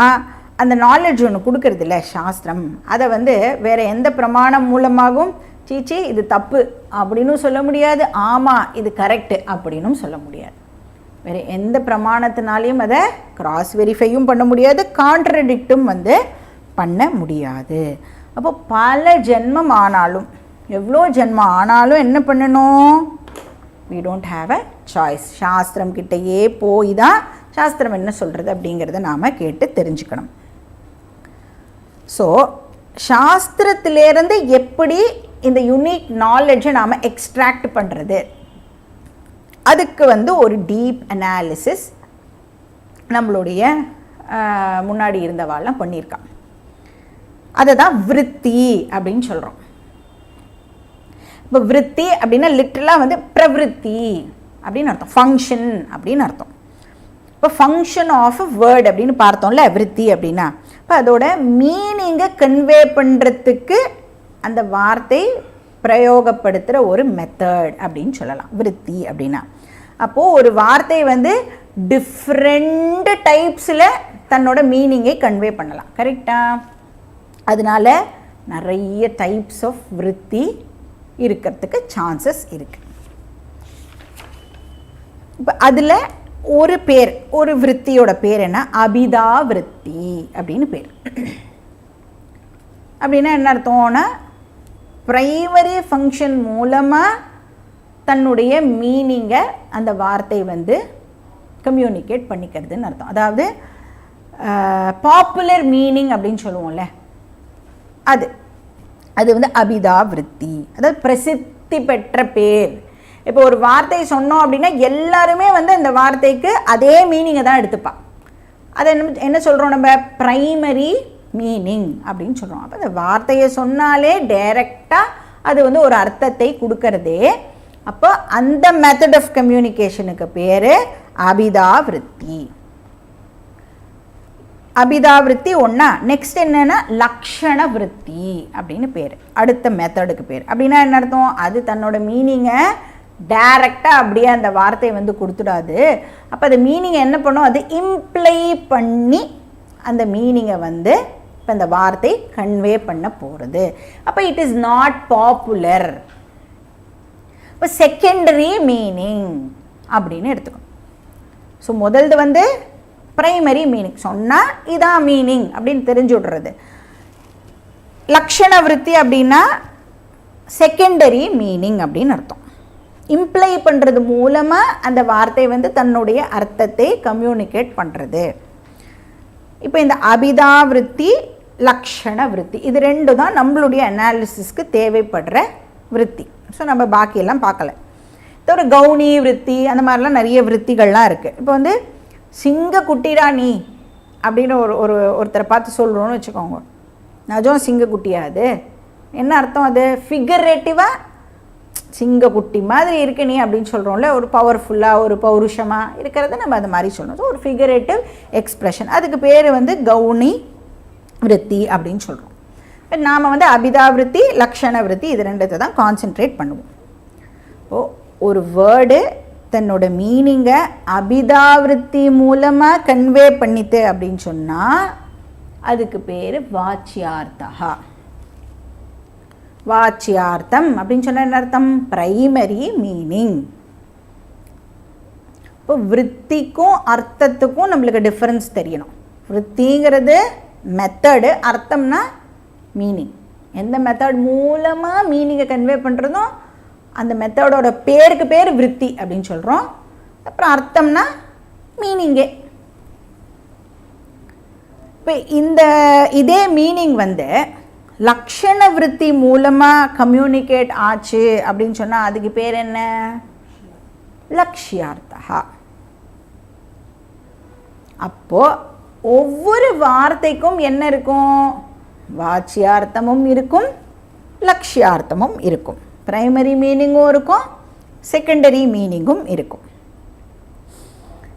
அந்த நாலேஜ் ஒன்று கொடுக்கறதில்ல சாஸ்திரம், அதை வந்து வேறு எந்த பிரமாணம் மூலமாகவும் சீச்சி இது தப்பு அப்படின்னு சொல்ல முடியாது, ஆமாம் இது கரெக்டு அப்படின்னும் சொல்ல முடியாது. வேறு எந்த பிரமாணத்தினாலையும் அதை கிராஸ் வெரிஃபையும் பண்ண முடியாது, கான்ட்ரடிக்டும் வந்து பண்ண முடியாது. அப்போ பல ஜென்மம் ஆனாலும், எவ்வளோ ஜென்மம் ஆனாலும் என்ன பண்ணணும்? we don't have a choice. சாஸ்திரம் கிட்டேயே போய் தான் சாஸ்திரம் என்ன சொல்கிறது அப்படிங்கிறத நாம் கேட்டு தெரிஞ்சுக்கணும். ஸோ சாஸ்திரத்திலேருந்து எப்படி இந்த யூனிக் நாலேஜை நாம் எக்ஸ்ட்ராக்ட் பண்ணுறது, அதுக்கு வந்து ஒரு டீப் அனாலிசிஸ் நம்மளுடைய முன்னாடி இருந்தவாள்லாம் பண்ணியிருக்கான். அதை தான் விருத்தி அப்படின்னு சொல்கிறோம். இப்போ விருத்தி அப்படின்னா லிட்ரலாக வந்து பிரவிருத்தி அப்படின்னு அர்த்தம், ஃபங்க்ஷன் அப்படின்னு அர்த்தம். இப்போ ஃபங்க்ஷன் ஆஃப் அ வேர்ட் அப்படின்னு பார்த்தோம்ல விருத்தி அப்படின்னா, இப்போ அதோட மீனிங்கை கன்வே பண்ணுறதுக்கு அந்த வார்த்தை பிரயோகப்படுத்துகிற ஒரு மெத்தட் அப்படின்னு சொல்லலாம் விருத்தி அப்படின்னா. அப்போது ஒரு வார்த்தை வந்து டிஃப்ரெண்ட் டைப்ஸில் தன்னோட மீனிங்கை கன்வே பண்ணலாம், கரெக்டாக? அதனால நிறைய டைப்ஸ் ஆஃப் விருத்தி இருக்கிறதுக்கு சான்சஸ் இருக்குது. இப்போ அதில் ஒரு பேர், ஒரு விருத்தியோட பேர் என்ன? அபிதா விருத்தி அப்படின்னு பேர். அப்படின்னா என்ன அர்த்தம்னா, ப்ரைமரி ஃபங்க்ஷன் மூலமாக தன்னுடைய மீனிங்கை அந்த வார்த்தை வந்து கம்யூனிகேட் பண்ணிக்கிறதுன்னு அர்த்தம். அதாவது பாப்புலர் மீனிங் அப்படின்னு சொல்லுவோம்ல, அது அது வந்து அபிதாவிருத்தி, அதாவது பிரசித்தி பெற்ற பேர். இப்போ ஒரு வார்த்தை சொன்னோம் அப்படின்னா எல்லாருமே வந்து அந்த வார்த்தைக்கு அதே மீனிங்கை தான் எடுத்துப்பான். அதை என்ன சொல்கிறோம் நம்ம, ப்ரைமரி மீனிங் அப்படின்னு சொல்கிறோம். அப்போ அந்த வார்த்தையை சொன்னாலே டைரெக்டாக அது வந்து ஒரு அர்த்தத்தை கொடுக்கறதே. அப்போ அந்த மெத்தட் ஆஃப் கம்யூனிகேஷனுக்கு பேர் அபிதாவிருத்தி. அபிதாவிருத்தி ஒன்றா. நெக்ஸ்ட் என்னென்னா லக்ஷண விருத்தி அப்படின்னு பேர், அடுத்த மெத்தடுக்கு பேர். அப்படின்னா என்ன அர்த்தம், அது தன்னோட மீனிங்கை டைரக்டாக அப்படியே அந்த வார்த்தையை வந்து கொடுத்துடாது. அப்போ அந்த மீனிங்கை என்ன பண்ணும், அது இம்ப்ளை பண்ணி அந்த மீனிங்கை வந்து இப்போ அந்த வார்த்தை கன்வே பண்ண போகிறது. அப்போ இட் இஸ் நாட் பாப்புலர். இப்போ செகண்டரி மீனிங் அப்படின்னு எடுத்துக்கணும். ஸோ முதல்து வந்து ப்ரைமரி மீனிங் சொன்னால் இதான் மீனிங் அப்படின்னு தெரிஞ்சு விடுறது. லக்ஷண விருத்தி அப்படின்னா செகண்டரி மீனிங் அப்படின்னு அர்த்தம். இம்ப்ளை பண்ணுறது மூலமாக அந்த வார்த்தை வந்து தன்னுடைய அர்த்தத்தை கம்யூனிகேட் பண்ணுறது. இப்போ இந்த அபிதாவிருத்தி லக்ஷண விருத்தி இது ரெண்டு தான் நம்மளுடைய அனாலிசிஸ்க்கு தேவைப்படுற விருத்தி. ஸோ நம்ம பாக்கியெல்லாம் பார்க்கல. ஒரு கவுனி விருத்தி அந்த மாதிரிலாம் நிறைய விருத்திகள்லாம் இருக்குது. இப்போ வந்து சிங்க குட்டிடா நீ அப்படின்னு ஒருத்தரை பார்த்து சொல்கிறோன்னு வச்சுக்கோங்க, நிஜம் சிங்க குட்டியா அது என்ன அர்த்தம், அது ஃபிகரேட்டிவாக சிங்கக்குட்டி மாதிரி இருக்கு நீ அப்படின்னு சொல்கிறோம்ல, ஒரு பவர்ஃபுல்லாக ஒரு பௌருஷமாக இருக்கிறத நம்ம அது மாதிரி சொல்லணும். ஸோ ஒரு ஃபிகரேட்டிவ் எக்ஸ்ப்ரெஷன், அதுக்கு பேர் வந்து கவுனி விருத்தி அப்படின்னு சொல்கிறோம். இப்போ நாம் வந்து அபிதாவிருத்தி லக்ஷண விருத்தி இது ரெண்டத்தை தான் கான்சென்ட்ரேட் பண்ணுவோம். இப்போது ஒரு வேர்டு தன்னோட மீனிங்கை அபிதாவிருத்தி மூலமாக கன்வே பண்ணித்து அப்படின்னு சொன்னால் அதுக்கு பேர் வாச்சியார்த்தா. வாச்சியார்த்தம் அப்படின்னு சொன்னால் என்ன அர்த்தம், ப்ரைமரி மீனிங். இப்போ விருத்திக்கும் அர்த்தத்துக்கும் நம்மளுக்கு டிஃப்ரென்ஸ் தெரியணும். விருத்திங்கிறது மெத்தடு, அர்த்தம்னா மீனிங். எந்த மெத்தட் மூலமாக மீனிங்கை கன்வே பண்ணுறதும் அந்த மெத்தடோட பேருக்கு பேர் விருத்தி அப்படின்னு சொல்கிறோம். அப்புறம் அர்த்தம்னா மீனிங்கே. இப்போ இதே மீனிங் வந்து லக்ஷண விருத்தி மூலமாக கம்யூனிகேட் ஆச்சு அப்படின்னு சொன்னால் அதுக்கு பேர் என்ன, லக்ஷ்யார்த்தா. அப்போது ஒவ்வொரு வார்த்தைக்கும் என்ன இருக்கும், வாச்சியார்த்தமும் இருக்கும் லக்ஷ்யார்த்தமும் இருக்கும். ப்ரைமரி மீனிங்கும் இருக்கும் செகண்டரி மீனிங்கும் இருக்கும்.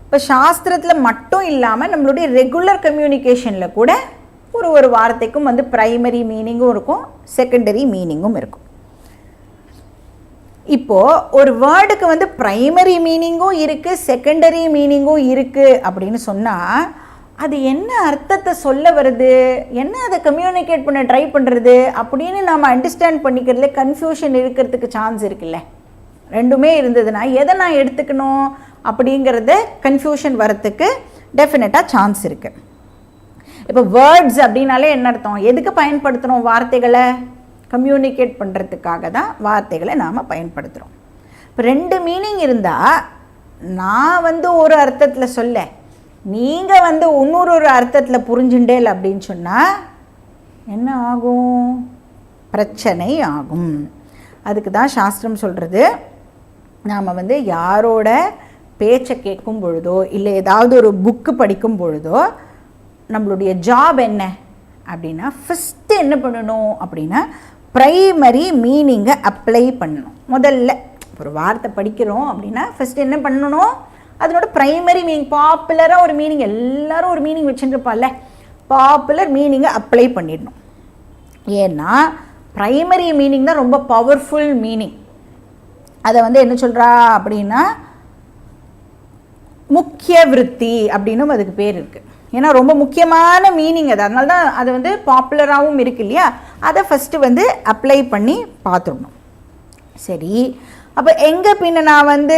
இப்போ சாஸ்திரத்தில் மட்டும் இல்லாமல் நம்மளுடைய ரெகுலர் கம்யூனிகேஷனில் கூட ஒரு வார்த்தைக்கும் வந்து ப்ரைமரி மீனிங்கும் இருக்கும் செகண்டரி மீனிங்கும் இருக்கும். இப்போது ஒரு வேர்டுக்கு வந்து ப்ரைமரி மீனிங்கும் இருக்குது செகண்டரி மீனிங்கும் இருக்குது அப்படின்னு சொன்னால் அது என்ன அர்த்தத்தை சொல்ல வருது, என்ன அதை கம்யூனிகேட் பண்ண ட்ரை பண்ணுறது அப்படின்னு நாம் அண்டர்ஸ்டாண்ட் பண்ணிக்கிறதுல கன்ஃபியூஷன் இருக்கிறதுக்கு சான்ஸ் இருக்குல்ல. ரெண்டுமே இருந்ததுன்னா எதை நான் எடுத்துக்கணும் அப்படிங்கிறத கன்ஃபியூஷன் வரத்துக்கு டெஃபினட்டாக சான்ஸ் இருக்குது. இப்போ வேர்ட்ஸ் அப்படின்னாலே என்ன அர்த்தம், எதுக்கு பயன்படுத்துகிறோம் வார்த்தைகளை, கம்யூனிகேட் பண்ணுறதுக்காக தான் வார்த்தைகளை நாம் பயன்படுத்துகிறோம். இப்போ ரெண்டு மீனிங் இருந்தால் நான் வந்து ஒரு அர்த்தத்தில் சொல்ல, நீங்கள் வந்து இன்னொரு அர்த்தத்தில் புரிஞ்சுண்டேல் அப்படின்னு சொன்னால் என்ன ஆகும், பிரச்சனை ஆகும். அதுக்கு தான் சாஸ்திரம் சொல்கிறது, நாம் வந்து யாரோட பேச்சை கேட்கும் பொழுதோ இல்லை ஏதாவது ஒரு புக்கு படிக்கும் பொழுதோ நம்மளுடைய ஜாப் என்ன அப்படின்னா ஃபஸ்ட்டு என்ன பண்ணணும் அப்படின்னா ப்ரைமரி மீனிங்கை அப்ளை பண்ணணும். முதல்ல ஒரு வார்த்தை படிக்கிறோம் அப்படின்னா ஃபஸ்ட்டு என்ன பண்ணணும், அதனோட ப்ரைமரி மீனிங், பாப்புலராக ஒரு மீனிங், எல்லோரும் ஒரு மீனிங் வச்சுருப்பால, பாப்புலர் மீனிங்கை அப்ளை பண்ணிடணும். ஏன்னா ப்ரைமரி மீனிங் தான் ரொம்ப பவர்ஃபுல் மீனிங். அதை வந்து என்ன சொல்கிறா அப்படின்னா முக்கிய விருத்தி அப்படின்னும் அதுக்கு பேர் இருக்குது. ஏன்னா ரொம்ப முக்கியமான மீனிங் அது, அதனால தான் அது வந்து பாப்புலராகவும் இருக்கு இல்லையா. அதை ஃபஸ்ட்டு வந்து அப்ளை பண்ணி பார்த்துடணும். சரி, அப்போ எங்கே பின்ன நான் வந்து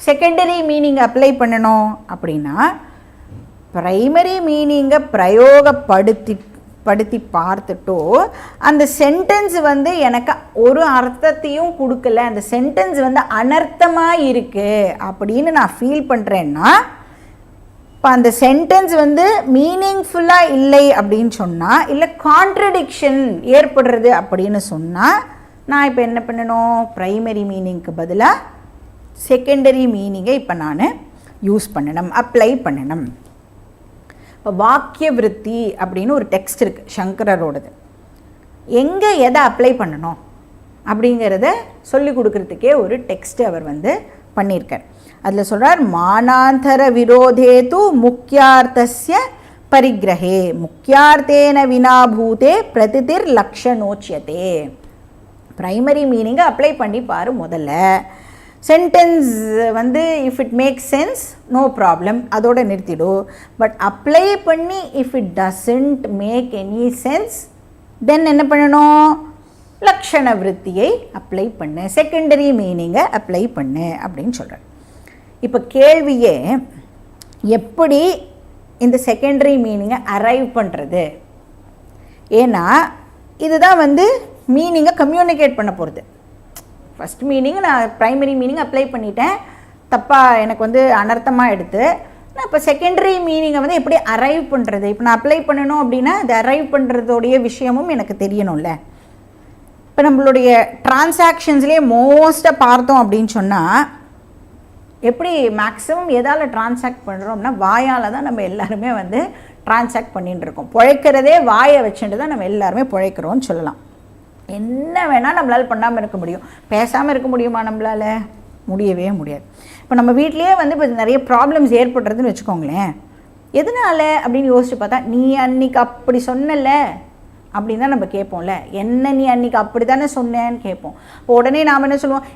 செகண்டரி மீனிங் அப்ளை பண்ணணும் அப்படின்னா ப்ரைமரி மீனிங்கை பிரயோகப்படுத்தி பார்த்துட்டோ அந்த சென்டென்ஸ் வந்து எனக்கு ஒரு அர்த்தத்தையும் கொடுக்கல, அந்த சென்டென்ஸ் வந்து அனர்த்தமாக இருக்குது அப்படின்னு நான் ஃபீல் பண்ணுறேன்னா இப்போ அந்த சென்டென்ஸ் வந்து மீனிங்ஃபுல்லாக இல்லை அப்படின்னு சொன்னால், இல்லை கான்ட்ரடிக்ஷன் ஏற்படுறது அப்படின்னு சொன்னால், நான் இப்போ என்ன பண்ணணும், ப்ரைமரி மீனிங்க்கு பதிலாக செகண்டரி மீனிங்கை இப்போ நான் யூஸ் பண்ணணும், அப்ளை பண்ணணும். இப்போ வாக்கிய விருத்தி அப்படின்னு ஒரு டெக்ஸ்ட் இருக்குது சங்கரரோடது. எங்கே எதை அப்ளை பண்ணணும் அப்படிங்கிறத சொல்லி கொடுக்கறதுக்கே ஒரு டெக்ஸ்ட் அவர் வந்து பண்ணியிருக்கார். அதில் சொல்கிறார், மானாந்தர விரோதே து முக்கியார்த்தஸ்ய பரிகிரகே முக்கியார்த்தேன வினாபூதே பிரதிதிர் லக்ஷணோச்சியதே. ப்ரைமரி மீனிங்கை அப்ளை பண்ணி பாரு. முதல்ல சென்டென்ஸ் வந்து if it makes sense no problem, அதோட நிறுத்திடும். பட் அப்ளை பண்ணி if it doesn't make any sense then என்ன பண்ணணும், லக்ஷண விருத்தியை அப்ளை பண்ணு, செகண்டரி மீனிங்கை அப்ளை பண்ணு அப்படின்னு சொல்கிறார். இப்போ கேள்வியே எப்படி இந்த செகண்டரி மீனிங்கை அரைவ் பண்ணுறது? ஏன்னா இதுதான் வந்து மீனிங்கை கம்யூனிகேட் பண்ண போகிறது. ஃபஸ்ட் மீனிங் நான் ப்ரைமரி மீனிங் அப்ளை பண்ணிட்டேன், தப்பாக எனக்கு வந்து அனர்த்தமாக எடுத்து, நான் இப்போ செகண்டரி மீனிங்கை வந்து எப்படி அரைவ் பண்ணுறது? இப்போ நான் அப்ளை பண்ணணும் அப்படின்னா அது அரைவ் பண்ணுறதோடைய விஷயமும் எனக்கு தெரியணும்ல. இப்போ நம்மளுடைய டிரான்சாக்ஷன்ஸ்லேயே மோஸ்ட்டாக பார்த்தோம் அப்படின்னு சொன்னால், எப்படி மேக்ஸிமம் எதால் டிரான்சாக்ட் பண்ணுறோம்னா வாயால் தான் நம்ம எல்லாருமே வந்து டிரான்சாக்ட் பண்ணிகிட்டு இருக்கோம். பிழைக்கிறதே வாயை வச்சுட்டு தான் நம்ம எல்லாருமே பிழைக்கிறோன்னு சொல்லலாம். என்ன வேணால் நம்மளால் பண்ணாமல் இருக்க முடியும், பேசாமல் இருக்க முடியுமா நம்மளால்? முடியவே முடியாது. இப்போ நம்ம வீட்லேயே வந்து இப்போ நிறைய ப்ராப்ளம்ஸ் ஏற்படுறதுன்னு வச்சுக்கோங்களேன். எதனால அப்படின்னு யோசிச்சு பார்த்தா, நீ அன்றைக்கி அப்படி சொன்னல அப்படின்னு தான் நம்ம கேட்போம்ல. என்ன நீ அன்றைக்கி அப்படி தானே சொன்னேன்னு கேட்போம். இப்போ உடனே நாம் என்ன சொல்லுவோம்,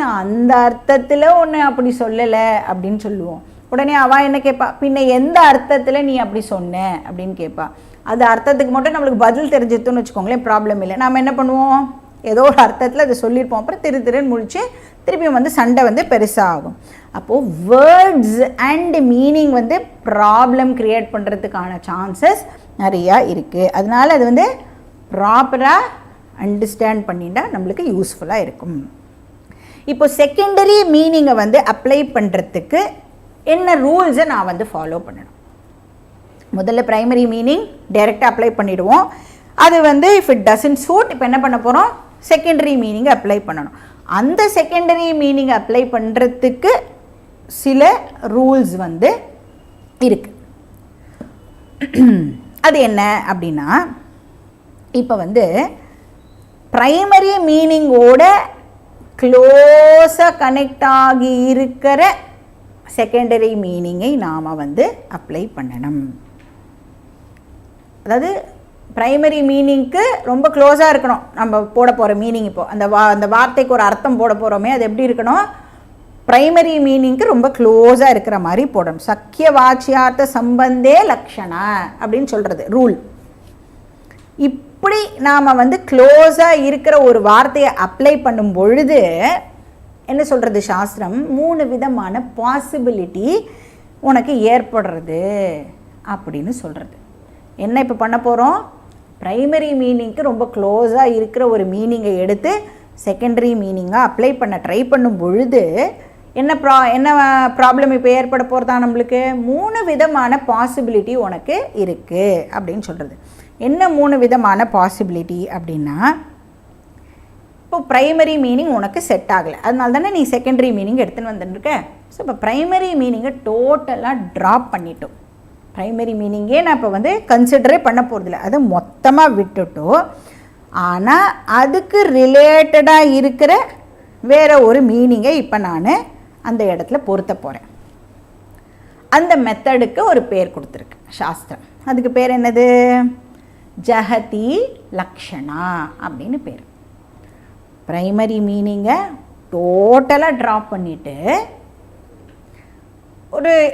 நான் அந்த அர்த்தத்தில் ஒன்று அப்படி சொல்லலை அப்படின்னு சொல்லுவோம். உடனே அவள் என்ன கேட்பா, பின்ன எந்த அர்த்தத்தில் நீ அப்படி சொன்ன அப்படின்னு கேட்பா. அது அர்த்தத்துக்கு மட்டும் நம்மளுக்கு பதில் தெரிஞ்சிருத்தோன்னு வச்சுக்கோங்களேன், ப்ராப்ளம் இல்லை. நாம் என்ன பண்ணுவோம், ஏதோ ஒரு அர்த்தத்தில் அதை சொல்லியிருப்போம், அப்புறம் திருன்னு முடிச்சு திருப்பியும் வந்து சண்டை வந்து பெருசாகும். அப்போது வேர்ட்ஸ் அண்ட் மீனிங் வந்து ப்ராப்ளம் க்ரியேட் பண்ணுறதுக்கான சான்சஸ் நிறையா இருக்குது. அதனால் அது வந்து ப்ராப்பராக அண்டர்ஸ்டாண்ட் பண்ணிட்டா நம்மளுக்கு யூஸ்ஃபுல்லாக இருக்கும். இப்போ செகண்டரி மீனிங்கை வந்து அப்ளை பண்ணுறதுக்கு என்ன ரூல்ஸை நான் வந்து ஃபாலோ பண்ணணும்? முதல்ல ப்ரைமரி மீனிங் டைரெக்டாக அப்ளை பண்ணிவிடுவோம். அது வந்து இஃப் இட் டசன்ட் சூட், இப்போ என்ன பண்ண போகிறோம், செகண்டரி மீனிங்கை அப்ளை பண்ணணும். அந்த செகண்டரி மீனிங்கை அப்ளை பண்ணுறதுக்கு சில ரூல்ஸ் வந்து இருக்குது. அது என்ன அப்படின்னா, இப்போ வந்து ப்ரைமரி மீனிங்கோட க்ளோஸாக கனெக்ட் ஆகி இருக்கிற செகண்டரி மீனிங்கை நாம் வந்து அப்ளை பண்ணணும். அதாவது ப்ரைமரி மீனிங்க்கு ரொம்ப க்ளோஸாக இருக்கணும் நம்ம போட போகிற மீனிங். இப்போது அந்த வார்த்தைக்கு ஒரு அர்த்தம் போட போகிறோமே, அது எப்படி இருக்கணும், ப்ரைமரி மீனிங்க்கு ரொம்ப க்ளோஸாக இருக்கிற மாதிரி போடணும். சக்கிய வாச்சியார்த்த சம்பந்தே லக்ஷணா அப்படின்னு சொல்கிறது ரூல். இப்படி நாம் வந்து க்ளோஸாக இருக்கிற ஒரு வார்த்தையை அப்ளை பண்ணும் பொழுது என்ன சொல்கிறது சாஸ்திரம், 3 விதமான பாசிபிலிட்டி உனக்கு ஏற்படுறது அப்படின்னு சொல்கிறது. என்ன இப்போ பண்ண போகிறோம், ப்ரைமரி மீனிங்க்கு ரொம்ப க்ளோஸாக இருக்கிற ஒரு மீனிங்கை எடுத்து செகண்டரி மீனிங்காக அப்ளை பண்ண ட்ரை பண்ணும் பொழுது என்ன ப்ராப்ளம் இப்போ ஏற்பட போகிறதா, நம்மளுக்கு 3 விதமான பாசிபிலிட்டி உனக்கு இருக்குது அப்படின்னு சொல்கிறது. என்ன 3 விதமான பாசிபிலிட்டி அப்படின்னா, இப்போ ப்ரைமரி மீனிங் உனக்கு செட் ஆகலை, அதனால தானே நீ செகண்டரி மீனிங் எடுத்துன்னு வந்துட்டுருக்க. ஸோ இப்போ ப்ரைமரி மீனிங்கை டோட்டலாக ட்ராப் பண்ணிட்டோம். ப்ரைமரி மீனிங்கே நான் இப்போ வந்து கன்சிடரே பண்ண போகிறதில்ல, அதை மொத்தமாக விட்டுட்டோம். ஆனால் அதுக்கு ரிலேட்டடாக இருக்கிற வேறு ஒரு மீனிங்கை இப்போ நான் அந்த இடத்துல பொருத்த போகிறேன். அந்த மெத்தடுக்கு ஒரு பேர் கொடுத்துருக்கு சாஸ்திரம். அதுக்கு பேர் என்னது, ஜஹதி லக்ஷணா அப்படின்னு பேர். ப்ரைமரி மீனிங்கை டோட்டலாக ட்ராப் பண்ணிவிட்டு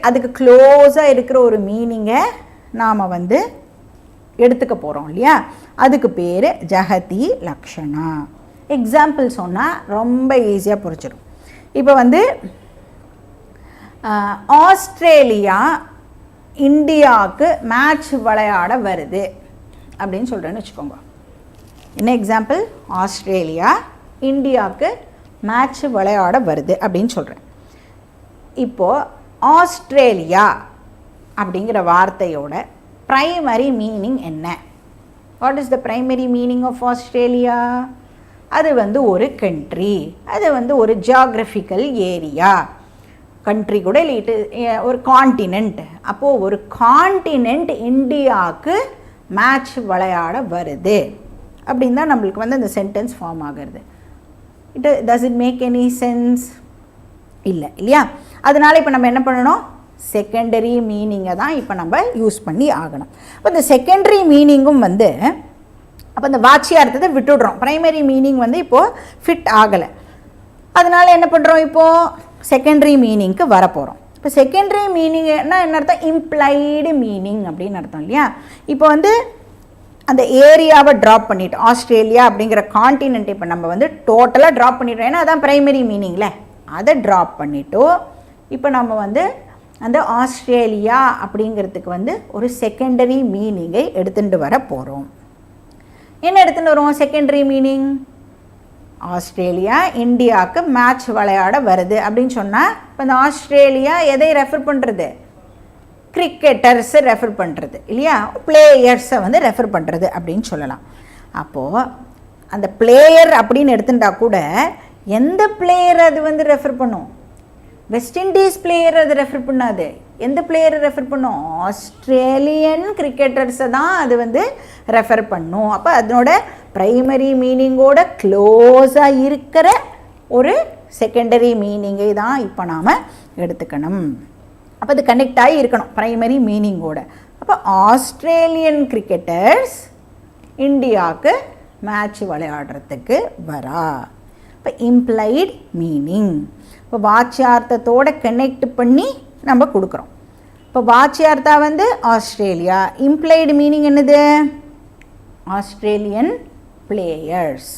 அதுக்கு க்ளோஸாக இருக்கிற ஒரு மீனிங்கை நாம் வந்து எடுத்துக்க போகிறோம் இல்லையா, அதுக்கு பேர் ஜஹதி லக்ஷணா. எக்ஸாம்பிள் சொன்னால் ரொம்ப ஈஸியாக புரிஞ்சிடும். இப்போ வந்து ஆஸ்திரேலியா இந்தியாவுக்கு மேட்ச் விளையாட வருது அப்படின்னு சொல்கிறேன்னு வச்சுக்கோங்க. என்ன எக்ஸாம்பிள், ஆஸ்திரேலியா இந்தியாவுக்கு மேட்ச் விளையாட வருது அப்படின்னு சொல்கிறேன். இப்போது ஆஸ்திரேலியா அப்படிங்கிற வார்த்தையோட ப்ரைமரி மீனிங் என்ன? What is the primary meaning of Australia? அது வந்து ஒரு கண்ட்ரி, அது வந்து ஒரு ஜியாகிரபிக்கல் ஏரியா. கண்ட்ரி கூட இல்லை, ஒரு காண்டினென்ட். அப்போது ஒரு காண்டினென்ட் இந்தியாவுக்கு மேட்ச் விளையாட வருது அப்படின்னு தான் நம்மளுக்கு வந்து அந்த சென்டென்ஸ் ஃபார்ம் ஆகிறது. Does it make any sense? இல்லை இல்லையா? அதனால் இப்போ நம்ம என்ன பண்ணணும்? செகண்டரி மீனிங்கை தான் இப்போ நம்ம யூஸ் பண்ணி ஆகணும். இப்போ இந்த செகண்டரி மீனிங்கும் வந்து அப்போ இந்த வாட்சியார்த்தத்தை விட்டுடுறோம். ப்ரைமரி மீனிங் வந்து இப்போது ஃபிட் ஆகலை. அதனால் என்ன பண்ணுறோம்? இப்போது செகண்டரி மீனிங்க்கு வரப்போகிறோம். இப்போ செகண்டரி மீனிங்னா என்ன அர்த்தம்? இம்ப்ளைடு மீனிங் அப்படின்னு அர்த்தம் இல்லையா? இப்போ வந்து அந்த ஏரியாவை ட்ராப் பண்ணிட்டோம். ஆஸ்திரேலியா அப்படிங்கிற காண்டினென்ட் இப்போ நம்ம வந்து டோட்டலாக ட்ராப் பண்ணிட்டோம். ஏன்னா அதான் ப்ரைமரி மீனிங்கில் அதை ட்ராப் பண்ணிட்டோம். இப்போ நம்ம வந்து அந்த ஆஸ்திரேலியா அப்படிங்கிறதுக்கு வந்து ஒரு செகண்டரி மீனிங்கை எடுத்துகிட்டு வர போகிறோம். என்ன எடுத்துகிட்டு வரோம்? செகண்டரி மீனிங் ஆஸ்திரேலியா இந்தியாவுக்கு மேட்ச் விளையாட வருது அப்படின்னு சொன்னால் இப்போ இந்த ஆஸ்திரேலியா எதை ரெஃபர் பண்ணுறது? கிரிக்கெட்டர்ஸை ரெஃபர் பண்ணுறது இல்லையா? பிளேயர்ஸை வந்து ரெஃபர் பண்ணுறது அப்படின்னு சொல்லலாம். அப்போது அந்த பிளேயர் அப்படின்னு எடுத்துட்டா கூட எந்த பிளேயர் அது வந்து ரெஃபர் பண்ணும்? வெஸ்ட் இண்டீஸ் பிளேயர் அது ரெஃபர் பண்ணாது. எந்த பிளேயரை ரெஃபர் பண்ணும்? ஆஸ்திரேலியன் கிரிக்கெட்டர்ஸை தான் அது வந்து ரெஃபர் பண்ணும். அப்போ அதனோட ப்ரைமரி மீனிங்கோட க்ளோஸாக இருக்கிற ஒரு செகண்டரி மீனிங்கை தான் இப்போ நாம் எடுத்துக்கணும். அப்போ அது கனெக்ட் ஆகி இருக்கணும் ப்ரைமரி மீனிங்கோட. அப்போ ஆஸ்திரேலியன் கிரிக்கெட்டர்ஸ் இந்தியாவுக்கு மேட்ச் விளையாடுறதுக்கு வரா. இப்போ இம்ப்ளைட் மீனிங் இப்போ வாட்சியார்த்தத்தோடு கனெக்ட் பண்ணி நம்ம கொடுக்குறோம். இப்போ வாட்சியார்த்தா வந்து ஆஸ்திரேலியா, இம்ப்ளைடு மீனிங் என்னது? Australian players.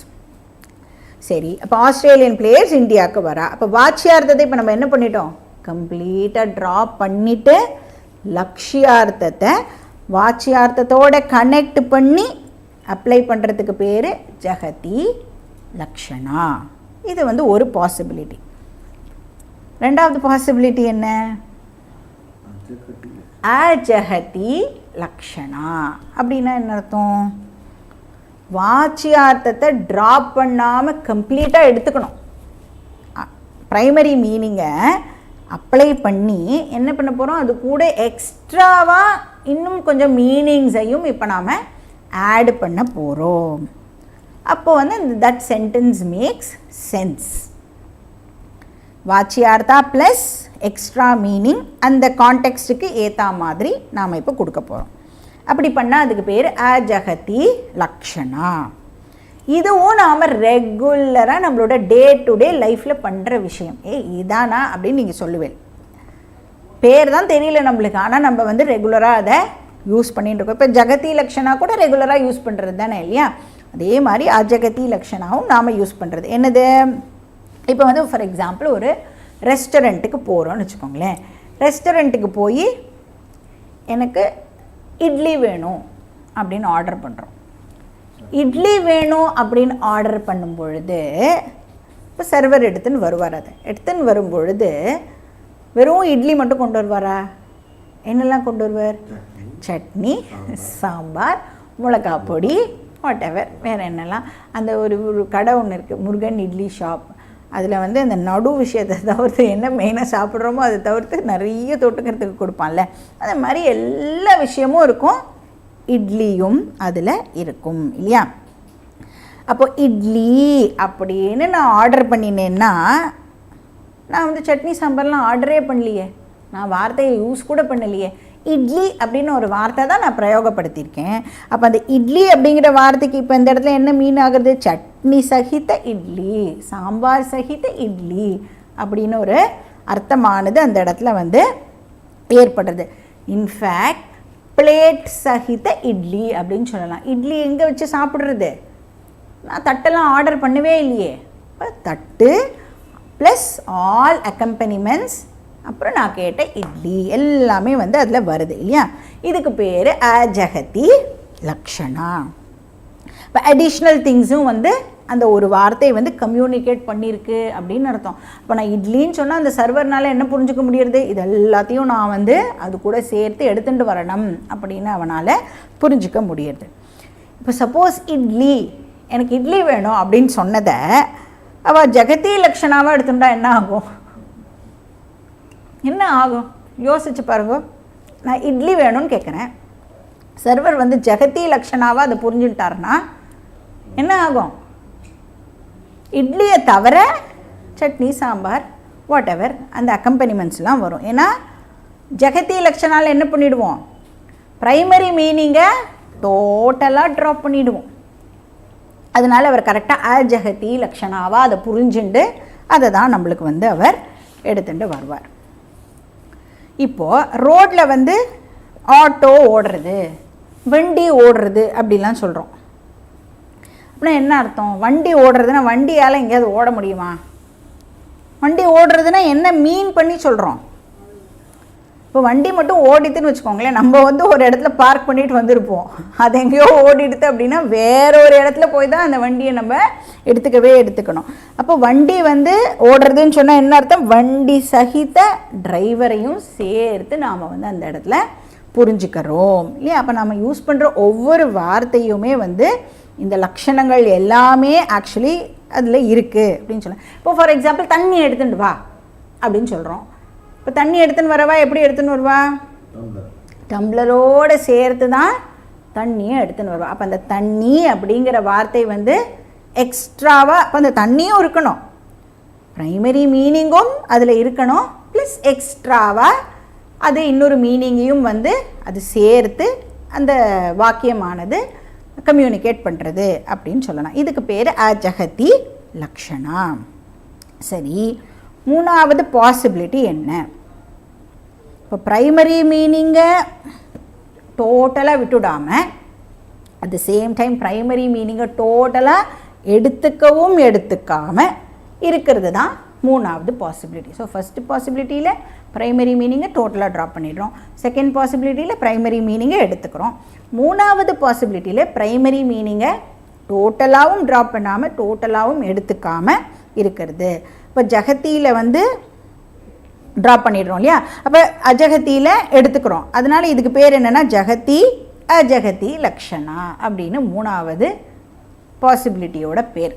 சரி, அப்போ ஆஸ்திரேலியன் பிளேயர்ஸ் இந்தியாவுக்கு வரா. அப்போ வாட்சியார்த்தத்தை இப்போ நம்ம என்ன பண்ணிட்டோம்? கம்ப்ளீட்டாக ட்ராப் பண்ணிவிட்டு லக்ஷியார்த்தத்தை வாட்சியார்த்தத்தோடு கனெக்ட் பண்ணி அப்ளை பண்ணுறதுக்கு பேர் ஜகதி லக்ஷணா. இது வந்து ஒரு பாசிபிலிட்டி. ரெண்டாவது பாசிபிலிட்டி என்ன? அஜகதி லக்ஷணா. அப்படின்னா என்ன அர்த்தம்? வாட்சியார்த்தத்தை ட்ராப் பண்ணாமல் கம்ப்ளீட்டாக எடுத்துக்கணும். ப்ரைமரி மீனிங்கை அப்ளை பண்ணி என்ன பண்ண போகிறோம்? அது கூட எக்ஸ்ட்ராவாக இன்னும் கொஞ்சம் மீனிங்ஸையும் இப்போ நாம் ஆட் பண்ண போகிறோம். அப்போ வந்து தட் சென்டென்ஸ் மேக்ஸ் சென்ஸ். வாட்சியார்த்தா ப்ளஸ் எக்ஸ்ட்ரா மீனிங் அந்த கான்டெக்ஸ்ட்டுக்கு ஏற்ற மாதிரி நாம் இப்போ கொடுக்க போகிறோம். அப்படி பண்ணால் அதுக்கு பேர் அஜகதி லக்ஷணா. இதுவும் நாம் ரெகுலராக நம்மளோட டே டு டே லைஃப்பில் பண்ணுற விஷயம். இதானா அப்படின்னு நீங்கள் சொல்லுவேன். பேர் தான் தெரியல நம்மளுக்கு, ஆனால் நம்ம வந்து ரெகுலராக அதை யூஸ் பண்ணிட்டு இருக்கோம். இப்போ ஜகதி லக்ஷணா கூட ரெகுலராக யூஸ் பண்ணுறது தானே இல்லையா? அதே மாதிரி அஜகதி லக்ஷணாவும் நாம் யூஸ் பண்ணுறது. என்னது? இப்போ வந்து ஃபார் எக்ஸாம்பிள் ஒரு ரெஸ்டாரண்ட்டுக்கு போகிறோன்னு வச்சுக்கோங்களேன். ரெஸ்டாரண்ட்டுக்கு போய் எனக்கு இட்லி வேணும் அப்படின்னு ஆர்டர் பண்ணுறோம். இட்லி வேணும் அப்படின்னு ஆர்டர் பண்ணும் பொழுது இப்போ சர்வர் எடுத்துன்னு வருவார். அதை எடுத்துன்னு வரும் பொழுது வெறும் இட்லி மட்டும் கொண்டு வருவாரா? என்னெல்லாம் கொண்டு வருவார்? சட்னி, சாம்பார், மிளகாய் பொடி, வாட் எவர், வேறு என்னெல்லாம். அந்த ஒரு கடை ஒன்று இருக்குது, முருகன் இட்லி ஷாப். அதில் வந்து அந்த நடு விஷயத்தை தவிர்த்து என்ன மெயினாக சாப்பிட்றோமோ அதை தவிர்த்து நிறைய தொட்டுக்கிறதுக்கு கொடுப்பான்ல, அந்த மாதிரி எல்லா விஷயமும் இருக்கும். இட்லியும் அதில் இருக்கும் இல்லையா? அப்போ இட்லி அப்படின்னு நான் ஆர்டர் பண்ணினேன்னா நான் வந்து சட்னி சாம்பார்லாம் ஆர்டரே பண்ணலையே, நான் வார்த்தையை யூஸ் கூட பண்ணலையே. இட்லி அப்படின்னு ஒரு வார்த்தை தான் நான் பிரயோகப்படுத்தியிருக்கேன். அப்போ அந்த இட்லி அப்படிங்கிற வார்த்தைக்கு இப்போ இந்த இடத்துல என்ன மீன் ஆகுறது? சட்னி சகித இட்லி, சாம்பார் சகித இட்லி அப்படின்னு ஒரு அர்த்தமானது அந்த இடத்துல வந்து ஏற்படுறது. இன்ஃபேக்ட் பிளேட் சகித இட்லி அப்படின்னு சொல்லலாம். இட்லி எங்கே வச்சு சாப்பிட்றது? நான் தட்டெல்லாம் ஆர்டர் பண்ணவே இல்லையே. இப்போ தட்டு ப்ளஸ் ஆல் அக்கம்பனிமெண்ட்ஸ், அப்புறம் நான் கேட்ட இட்லி எல்லாமே வந்து அதில் வருது இல்லையா? இதுக்கு பேர் அஜகதி லக்ஷணா. இப்போ அடிஷ்னல் திங்ஸும் வந்து அந்த ஒரு வார்த்தை வந்து கம்யூனிகேட் பண்ணியிருக்கு அப்படின்னு அர்த்தம். இப்போ நான் இட்லின்னு சொன்னால் அந்த சர்வர்னால் என்ன புரிஞ்சுக்க முடியுறது, இது எல்லாத்தையும் நான் வந்து அது கூட சேர்த்து எடுத்துகிட்டு வரணும் அப்படின்னு அவனால் புரிஞ்சிக்க முடியுது. இப்போ சப்போஸ் இட்லி, எனக்கு இட்லி வேணும் அப்படின்னு சொன்னதை அவள் ஜெகதி லக்ஷணாவாக எடுத்துட்டா என்ன ஆகும்? என்ன ஆகும் யோசிச்சு பாருங்க. நான் இட்லி வேணும்னு கேட்குறேன், சர்வர் வந்து ஜெகதி லக்ஷணாவாக அதை புரிஞ்சுட்டாருன்னா என்ன ஆகும்? இட்லியை தவிர சட்னி சாம்பார் வாட் எவர் அந்த அக்கம்பனிமெண்ட்ஸ்லாம் வரும். ஏன்னா ஜெகதி லக்ஷணாவில் என்ன பண்ணிவிடுவோம், ப்ரைமரி மீனிங்கை டோட்டலாக ட்ராப் பண்ணிவிடுவோம். அதனால் அவர் கரெக்டாக அஜகதி லக்ஷணாவாக அதை புரிஞ்சுண்டு அதை தான் நம்மளுக்கு வந்து அவர் எடுத்துகிட்டு வருவார். இப்போது ரோட்டில் வந்து ஆட்டோ ஓடுறது, வண்டி ஓடுறது அப்படிலாம் சொல்கிறோம். அப்படின்னா என்ன அர்த்தம்? வண்டி ஓடுறதுன்னா வண்டியால் எங்கேயாவது ஓட முடியுமா? வண்டி ஓடுறதுன்னா என்ன மீன் பண்ணி சொல்கிறோம்? இப்போ வண்டி மட்டும் ஓடிட்டுன்னு வச்சுக்கோங்களேன், நம்ம வந்து ஒரு இடத்துல பார்க் பண்ணிட்டு வந்திருப்போம், அது எங்கேயோ ஓடிடுது அப்படின்னா வேற ஒரு இடத்துல போய் தான் அந்த வண்டியை நம்ம எடுத்துக்கணும். அப்போ வண்டி வந்து ஓடுறதுன்னு சொன்னால் என்ன அர்த்தம்? வண்டி சகித டிரைவரையும் சேர்த்து நாம் வந்து அந்த இடத்துல புரிஞ்சுக்கிறோம் இல்லையா? அப்போ நம்ம யூஸ் பண்ணுற ஒவ்வொரு வார்த்தையுமே வந்து இந்த லட்சணங்கள் எல்லாமே ஆக்சுவலி அதில் இருக்குது அப்படின்னு சொல்லலாம். இப்போ ஃபார் எக்ஸாம்பிள் தண்ணி எடுத்துட்டு வா அப்படின்னு சொல்கிறோம். இப்போ தண்ணி எடுத்துன்னு வரவா எப்படி எடுத்துன்னு வருவா? டம்ளரோடு சேர்த்து தான் தண்ணியை எடுத்துன்னு வருவா. அப்போ அந்த தண்ணி அப்படிங்கிற வார்த்தை வந்து எக்ஸ்ட்ராவாக, அப்போ அந்த தண்ணியும் இருக்கணும், ப்ரைமரி மீனிங்கும் அதில் இருக்கணும், ப்ளஸ் எக்ஸ்ட்ராவாக அது இன்னொரு மீனிங்கையும் வந்து அது சேர்த்து அந்த வாக்கியமானது கம்யூனிகேட் பண்ணுறது அப்படின்னு சொல்லலாம். இதுக்கு பேர் அஜகதி லக்ஷணா. சரி, மூணாவது பாசிபிலிட்டி என்ன? இப்போ ப்ரைமரி மீனிங்கை டோட்டலாக விட்டுடாமல் at the same time primary மீனிங்கை டோட்டலாக எடுத்துக்காமல் இருக்கிறது தான் மூணாவது பாசிபிலிட்டி. ஸோ ஃபஸ்ட்டு பாசிபிலிட்டியில் ப்ரைமரி மீனிங்கை டோட்டலாக ட்ராப் பண்ணிடுறோம், செகண்ட் பாசிபிலிட்டியில் ப்ரைமரி மீனிங்கை எடுத்துக்கிறோம், மூணாவது பாசிபிலிட்டியில் ப்ரைமரி மீனிங்கை டோட்டலாகவும் ட்ராப் பண்ணாமல் டோட்டலாகவும் எடுத்துக்காமல் இருக்கிறது. இப்போ ஜகத்தியில் வந்து ட்ராப் பண்ணிடுறோம் இல்லையா, அப்போ அஜகத்தியில் எடுத்துக்கிறோம். அதனால் இதுக்கு பேர் என்னென்னா ஜகதி அஜகதி லக்ஷணா அப்படின்னு மூணாவது பாசிபிலிட்டியோட பேர்.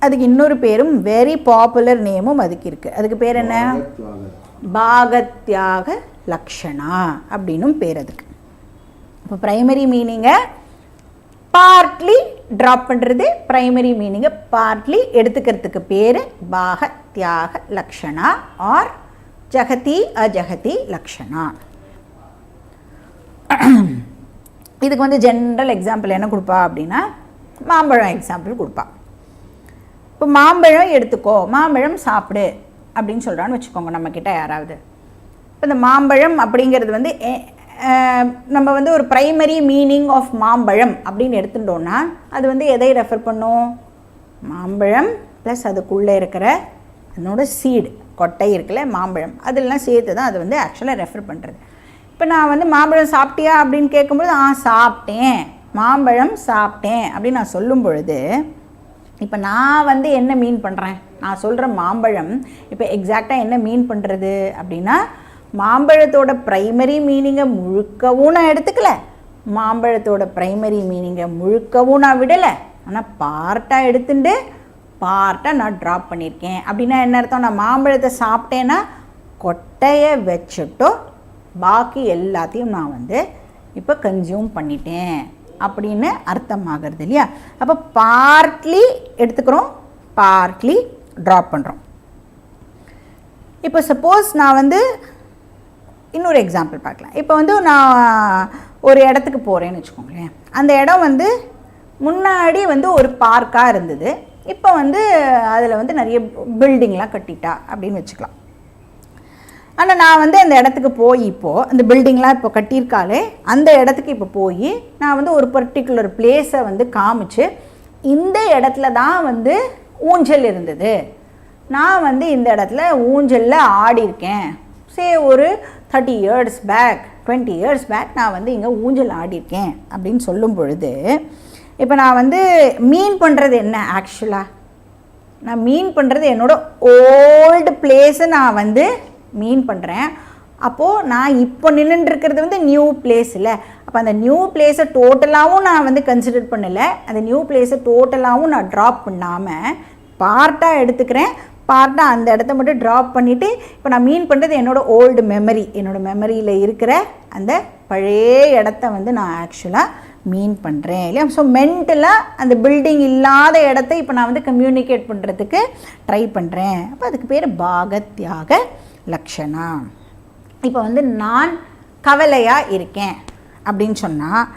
அதுக்கு இன்னொரு பேரும் வெரி பாப்புலர் நேமும் அதுக்கு இருக்குது. அதுக்கு பேர் என்ன? பாகத்யாக லக்ஷணா அப்படின்னும் பேர் அதுக்கு. இப்போ ப்ரைமரி மீனிங்கை பார்ட்லி ட்ராப் பண்ணுறது, ப்ரைமரி மீனிங்கை பார்ட்லி எடுத்துக்கிறதுக்கு பேர் பாகத்யாக லக்ஷணா ஆர் ஜகதி அஜகதி லக்ஷணா. இதுக்கு வந்து ஜென்ரல் எக்ஸாம்பிள் என்ன கொடுப்பா அப்படின்னா மாம்பழம் எக்ஸாம்பிள் கொடுப்பா. இப்போ மாம்பழம் எடுத்துக்கோ, மாம்பழம் சாப்பிடு அப்படின்னு சொல்கிறான்னு வச்சுக்கோங்க நம்மக்கிட்ட யாராவது. இப்போ இந்த மாம்பழம் அப்படிங்கிறது வந்து நம்ம வந்து ஒரு ப்ரைமரி மீனிங் ஆஃப் மாம்பழம் அப்படின்னு எடுத்துட்டோன்னா அது வந்து எதை ரெஃபர் பண்ணும்? மாம்பழம் ப்ளஸ் அதுக்குள்ளே இருக்கிற அதனோட சீடு, கொட்டை இருக்குல்ல மாம்பழம், அதெல்லாம் சேர்த்து தான் அது வந்து ஆக்சுவலாக ரெஃபர் பண்ணுறது. இப்போ நான் வந்து மாம்பழம் சாப்பிட்டியா அப்படின்னு கேட்கும்பொழுது சாப்பிட்டேன், மாம்பழம் சாப்பிட்டேன் அப்படின்னு நான் சொல்லும் பொழுது இப்போ நான் வந்து என்ன மீன் பண்ணுறேன்? நான் சொல்கிற மாம்பழம் இப்போ எக்ஸாக்டாக என்ன மீன் பண்ணுறது அப்படின்னா மாம்பழத்தோட ப்ரைமரி மீனிங்கை முழுக்கவும் நான் எடுத்துக்கல, மாம்பழத்தோட ப்ரைமரி மீனிங்கை முழுக்கவும் நான் விடலை, ஆனால் பார்ட்டாக எடுத்துட்டு பார்ட்டாக நான் ட்ராப் பண்ணியிருக்கேன். அப்படின்னா என்ன அர்த்தம்? நான் மாம்பழத்தை சாப்பிட்டேன்னா கொட்டையை வச்சுட்டோ பாக்கி எல்லாத்தையும் நான் வந்து இப்போ கன்சியூம் பண்ணிட்டேன் அப்படின்னு அர்த்தமாகிறது இல்லையா? அப்போ பார்ட்லி எடுத்துக்கிறோம், பார்ட்லி ட்ராப் பண்ணுறோம். இப்போ சப்போஸ் நான் வந்து இன்னொரு எக்ஸாம்பிள் பார்க்கலாம். இப்போ வந்து நான் ஒரு இடத்துக்கு போகிறேன்னு வச்சுக்கோங்களேன், அந்த இடம் வந்து முன்னாடி வந்து ஒரு பார்க்காக இருந்தது, இப்போ வந்து அதில் வந்து நிறைய பில்டிங்லாம் கட்டிட்டா அப்படின்னு வச்சுக்கலாம். ஆனால் நான் வந்து அந்த இடத்துக்கு போய் இப்போது அந்த பில்டிங்லாம் இப்போ கட்டியிருக்காலே அந்த இடத்துக்கு இப்போ போய் நான் வந்து ஒரு பர்டிகுலர் பிளேஸை வந்து காமிச்சு இந்த இடத்துல தான் வந்து ஊஞ்சல் இருந்தது, நான் வந்து இந்த இடத்துல ஊஞ்சலில் ஆடியிருக்கேன், ஒரு 30 years பேக் 20 years பேக் நான் வந்து இங்கே ஊஞ்சல் ஆடியிருக்கேன் அப்படின்னு சொல்லும் பொழுது இப்போ நான் வந்து மீன் பண்ணுறது என்ன ஆக்சுவலாக, நான் மீன் பண்ணுறது என்னோடய ஓல்டு பிளேஸை நான் வந்து மீன் பண்ணுறேன். அப்போது நான் இப்போ நின்றுட்டுருக்கிறது வந்து நியூ பிளேஸ் இல்லை. அப்போ அந்த நியூ பிளேஸை டோட்டலாகவும் நான் வந்து கன்சிடர் பண்ணலை, அந்த நியூ பிளேஸை டோட்டலாகவும் நான் ட்ராப் பண்ணாமல் பார்ட்டாக எடுத்துக்கிறேன். பார்ட்டாக அந்த இடத்த மட்டும் ட்ராப் பண்ணிவிட்டு இப்போ நான் மீன் பண்ணுறது என்னோடய ஓல்டு மெமரி, என்னோடய மெமரியில் இருக்கிற அந்த பழைய இடத்த வந்து நான் ஆக்சுவலாக மீன் பண்ணுறேன் இல்லையா. ஸோ மென்டலாக அந்த பில்டிங் இல்லாத இடத்த இப்போ நான் வந்து கம்யூனிகேட் பண்ணுறதுக்கு ட்ரை பண்ணுறேன். அப்போ அதுக்கு பேர் பாகத்யாக லக்ஷணா. இப்போ வந்து நான் கவலையாக இருக்கேன் அப்படின்னு சொன்னால்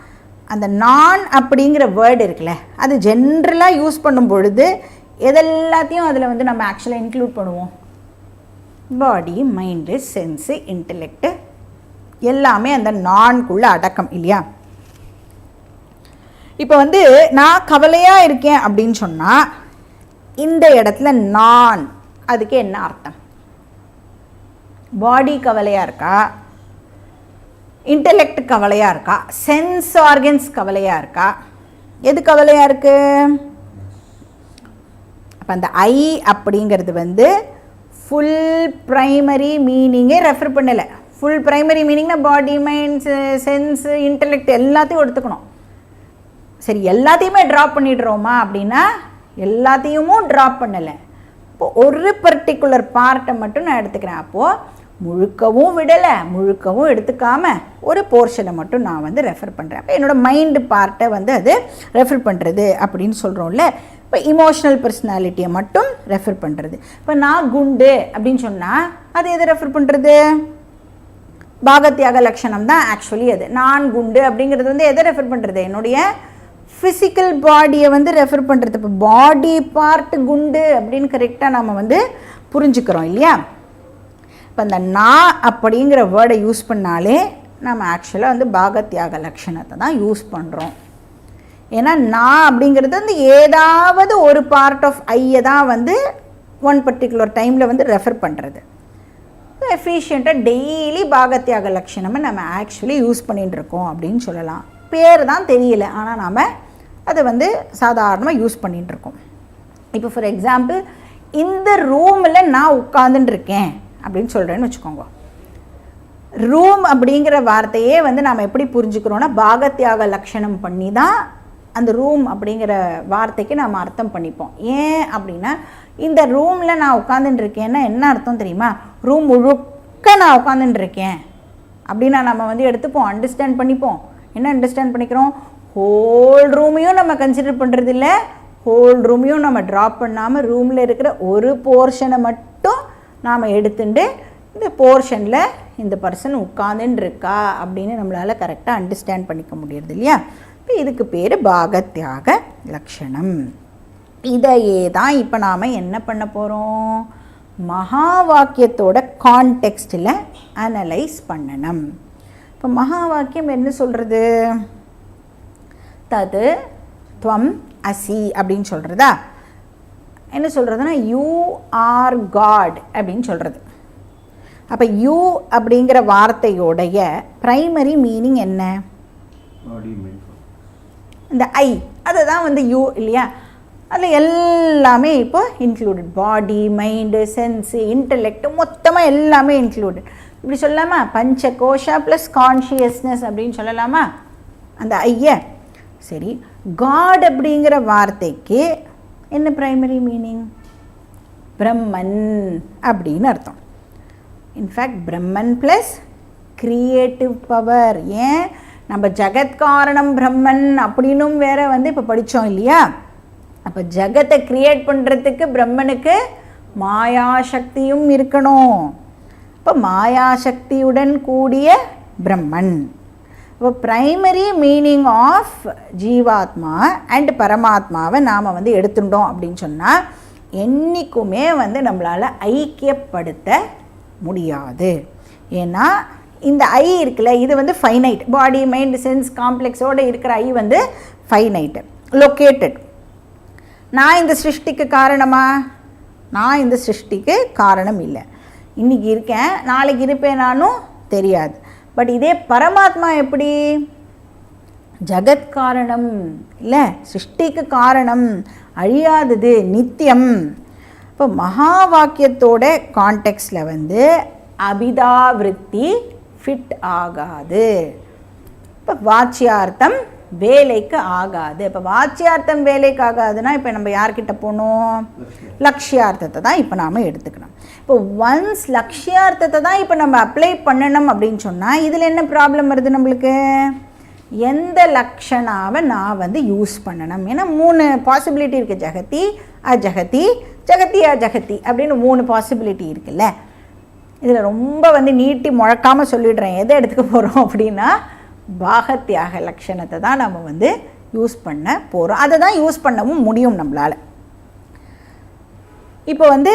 அந்த நான் அப்படிங்கிற வேர்டு இருக்குல்ல, அது ஜென்ரலாக யூஸ் பண்ணும் பொழுது எதெல்லாத்தையும் அதில் வந்து நம்ம ஆக்சுவலாக இன்க்ளூட் பண்ணுவோம். பாடி, மைண்டு, சென்ஸு, இன்டெலெக்டு எல்லாமே அந்த நான்குள்ளே அடக்கம் இல்லையா. இப்போ வந்து நான் கவலையாக இருக்கேன் அப்படின்னு சொன்னால் இந்த இடத்துல நான் அதுக்கு என்ன அர்த்தம்? பாடி கவலையாக இருக்கா, இன்டெலெக்ட் கவலையாக இருக்கா, சென்ஸ் ஆர்கன்ஸ் கவலையாக இருக்கா, எது கவலையாக இருக்குது? அப்போ அந்த ஐ அப்படிங்கிறது வந்து ஃபுல் ப்ரைமரி மீனிங்கே ரெஃபர் பண்ணலை. ஃபுல் ப்ரைமரி மீனிங்னா பாடி, மைண்ட், சென்ஸு, இன்டெலெக்ட் எல்லாத்தையும் எடுத்துக்கணும். சரி, எல்லாத்தையுமே ட்ராப் பண்ணிடுறோமா அப்படின்னா எல்லாத்தையும் ட்ராப் பண்ணலை. இப்போது ஒரு பர்டிகுலர் பார்ட்டை மட்டும் நான் எடுத்துக்கிறேன். அப்போது முழுக்கவும் விடலை, முழுக்கவும் எடுத்துக்காமல் ஒரு போர்ஷனை மட்டும் நான் வந்து ரெஃபர் பண்ணுறேன். அப்போ என்னோடய மைண்டு பார்ட்டை வந்து அது ரெஃபர் பண்ணுறது அப்படின்னு சொல்கிறோம்ல. இப்போ இமோஷ்னல் பர்சனாலிட்டியை மட்டும் ரெஃபர் பண்ணுறது. இப்போ நான் குண்டு அப்படின்னு சொன்னால் அது எதை ரெஃபர் பண்ணுறது? பாகத்யாக லக்ஷணம் தான் ஆக்சுவலி அது. நான் குண்டு அப்படிங்கிறது வந்து எதை ரெஃபர் பண்ணுறது? என்னுடைய ஃபிசிக்கல் பாடியை வந்து ரெஃபர் பண்ணுறது. இப்போ பாடி பார்ட் குண்டு அப்படின்னு கரெக்டாக நம்ம வந்து புரிஞ்சுக்கிறோம் இல்லையா. இப்போ அந்த நான் அப்படிங்கிற வேர்டை யூஸ் பண்ணாலே நம்ம ஆக்சுவலாக வந்து பாகத்யாக லக்ஷணத்தை தான் யூஸ் பண்ணுறோம். ஏன்னா நான் அப்படிங்கிறது வந்து ஏதாவது ஒரு பார்ட் ஆஃப் ஐயை தான் வந்து ஒன் பர்டிகுலர் டைமில் வந்து ரெஃபர் பண்ணுறது. எஃபிஷியண்ட்டாக டெய்லி பாகத்யாக லக்ஷணமை நம்ம ஆக்சுவலி யூஸ் பண்ணிகிட்டுருக்கோம் அப்படின்னு சொல்லலாம். பேர் தான் தெரியல, ஆனால் நாம் அதை வந்து சாதாரணமாக யூஸ் பண்ணிகிட்ருக்கோம். இப்போ ஃபார் எக்ஸாம்பிள் இந்த ரூமில் நான் உட்காந்துட்டுருக்கேன் அப்படின்னு சொல்கிறேன்னு வச்சுக்கோங்க. ரூம் அப்படிங்கிற வார்த்தையே வந்து நாம் எப்படி புரிஞ்சுக்கிறோன்னா பாகத்யாக லக்ஷணம் பண்ணி தான் அந்த ரூம் அப்படிங்கிற வார்த்தைக்கு நாம் அர்த்தம் பண்ணிப்போம். ஏன் அப்படின்னா இந்த ரூமில் நான் உட்காந்துட்டுருக்கேன்னா என்ன அர்த்தம் தெரியுமா? ரூம் முழுக்க நான் உட்காந்துட்டுருக்கேன் அப்படின்னா நம்ம வந்து எடுத்துப்போம், அண்டர்ஸ்டாண்ட் பண்ணிப்போம். என்ன அண்டர்ஸ்டாண்ட் பண்ணிக்கிறோம்? ஹோல் ரூமையும் நம்ம கன்சிடர் பண்ணுறது இல்லை, ஹோல் ரூமையும் நம்ம ட்ராப் பண்ணாமல் ரூமில் இருக்கிற ஒரு போர்ஷனை மட்டும் நாம் எடுத்துட்டு இந்த போர்ஷனில் இந்த பர்சன் உட்காந்துன்னு இருக்கா அப்படின்னு நம்மளால் கரெக்டாக அண்டர்ஸ்டாண்ட் பண்ணிக்க முடியறது இல்லையா. இப்போ இதுக்கு பேர் பாகத்யாக லக்ஷணம். இதையே தான் இப்போ நாம் என்ன பண்ண போகிறோம்? மகா வாக்கியத்தோட கான்டெக்ஸ்டில் அனலைஸ் பண்ணணும். இப்போ மகா வாக்கியம் என்ன சொல்கிறது? தது துவம் அசி அப்படின்னு சொல்கிறதா? என்ன சொல்கிறதுனா யூ ஆர் காட் அப்படின்னு சொல்கிறது. அப்போ யூ அப்படிங்கிற வார்த்தையோடைய ப்ரைமரி மீனிங் என்ன? இந்த ஐ, அதை தான் வந்து யூ இல்லையா. அதில் எல்லாமே இப்போ இன்க்ளூடட். பாடி, மைண்டு, சென்ஸு, இன்டெலெக்ட் மொத்தமாக எல்லாமே இன்க்ளூடட். இப்படி சொல்லலாமா? பஞ்ச கோஷா ப்ளஸ் கான்ஷியஸ்னஸ் அப்படின்னு சொல்லலாமா அந்த ஐய? சரி, காட் அப்படிங்கிற வார்த்தைக்கு என்ன ப்ரைமரி மீனிங்? பிரம்மன் அப்படின்னு அர்த்தம். இன்ஃபேக்ட் பிரம்மன் ப்ளஸ் கிரியேட்டிவ் பவர். ஏன் நம்ம ஜகத்காரணம் பிரம்மன் அப்படின்னும் வேற வந்து இப்போ படித்தோம் இல்லையா. அப்போ ஜகத்தை கிரியேட் பண்ணுறதுக்கு பிரம்மனுக்கு மாயாசக்தியும் இருக்கணும். இப்போ மாயாசக்தியுடன் கூடிய பிரம்மன். இப்போ ப்ரைமரி மீனிங் ஆஃப் ஜீவாத்மா அண்ட் பரமாத்மாவை நாம் வந்து எடுத்துட்டோம் அப்படின்னு சொன்னால் என்றைக்குமே வந்து நம்மளால் ஐக்கியப்படுத்த முடியாது. ஏன்னா இந்த ஐ இருக்குல்ல, இது வந்து ஃபைனைட். பாடி, மைண்ட், சென்ஸ் காம்ப்ளெக்ஸோடு இருக்கிற ஐ வந்து ஃபைனைட்டு, லொக்கேட்டட். நான் இந்த சிருஷ்டிக்கு காரணமா? நான் இந்த சிருஷ்டிக்கு காரணம் இல்லை. இன்றைக்கி இருக்கேன், நாளைக்கு இருப்பேன் நானும் தெரியாது. பட் இதே பரமாத்மா எப்படி? ஜகத் காரணம் இல்லை, சிருஷ்டிக்கு காரணம், அழியாதது, நித்தியம். இப்போ மகா வாக்கியத்தோட கான்டெக்ஸ்டில் வந்து அபிதாவிருத்தி ஃபிட் ஆகாது. இப்போ வாச்சியார்த்தம் வேலைக்கு ஆகாது. இப்போ வாச்சியார்த்தம் வேலைக்கு ஆகாதுன்னா இப்போ நம்ம யார்கிட்ட போகணும்? லக்ஷியார்த்தத்தை தான் இப்போ நாம் எடுத்துக்கணும். இப்போ ஒன்ஸ் லக்ஷியார்த்தத்தை தான் இப்போ நம்ம அப்ளை பண்ணணும் அப்படின்னு சொன்னால் இதில் என்ன ப்ராப்ளம் வருது நம்மளுக்கு? எந்த லக்ஷணாவை நான் வந்து யூஸ் பண்ணணும்? ஏன்னா 3 பாசிபிலிட்டி இருக்குது. ஜகதி, அஜகதி, ஜகதி அஜகதி அப்படின்னு 3 பாசிபிலிட்டி இருக்குல்ல. இதில் ரொம்ப வந்து நீட்டி முழக்காமல் சொல்லிடுறேன். எதை எடுத்துக்க போகிறோம் அப்படின்னா பாகத்தியாக லக்ஷணத்தை தான் நம்ம வந்து யூஸ் பண்ண போகிறோம். அதை தான் யூஸ் பண்ணவும் முடியும் நம்மளால். இப்போ வந்து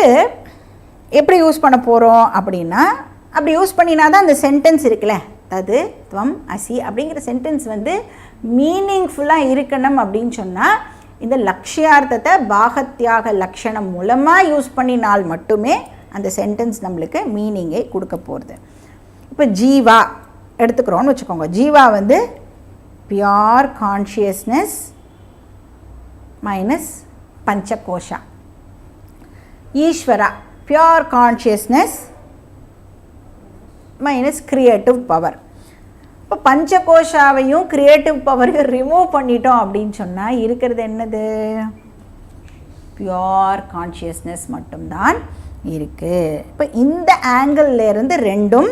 எப்படி யூஸ் பண்ண போகிறோம் அப்படின்னா, அப்படி யூஸ் பண்ணினா தான் அந்த சென்டென்ஸ் இருக்குல்ல, தது துவம் அசி அப்படிங்கிற சென்டென்ஸ் வந்து மீனிங்ஃபுல்லாக இருக்கணும் அப்படின்னு சொன்னால் இந்த லக்ஷியார்த்தத்தை பாகத்தியாக லக்ஷணம் மூலமாக யூஸ் பண்ணினால் மட்டுமே அந்த சென்டென்ஸ் நம்மளுக்கு மீனிங்கை கொடுக்க போகிறது. இப்போ ஜீவா எடுத்துக்கிறோன்னு வச்சுக்கோங்க. ஜீவா வந்து பியோர் கான்ஷியஸ்னஸ் மைனஸ் பஞ்சகோஷா. ஈஸ்வரா pure consciousness minus creative power. இப்போ பஞ்சகோஷாவையும் கிரியேட்டிவ் பவரையும் ரிமூவ் பண்ணிட்டோம் அப்படின்னு சொன்னால் இருக்கிறது என்னது? பியோர் கான்ஷியஸ்னஸ் மட்டும்தான் இருக்குது. இப்போ இந்த ஆங்கிள்லேருந்து ரெண்டும்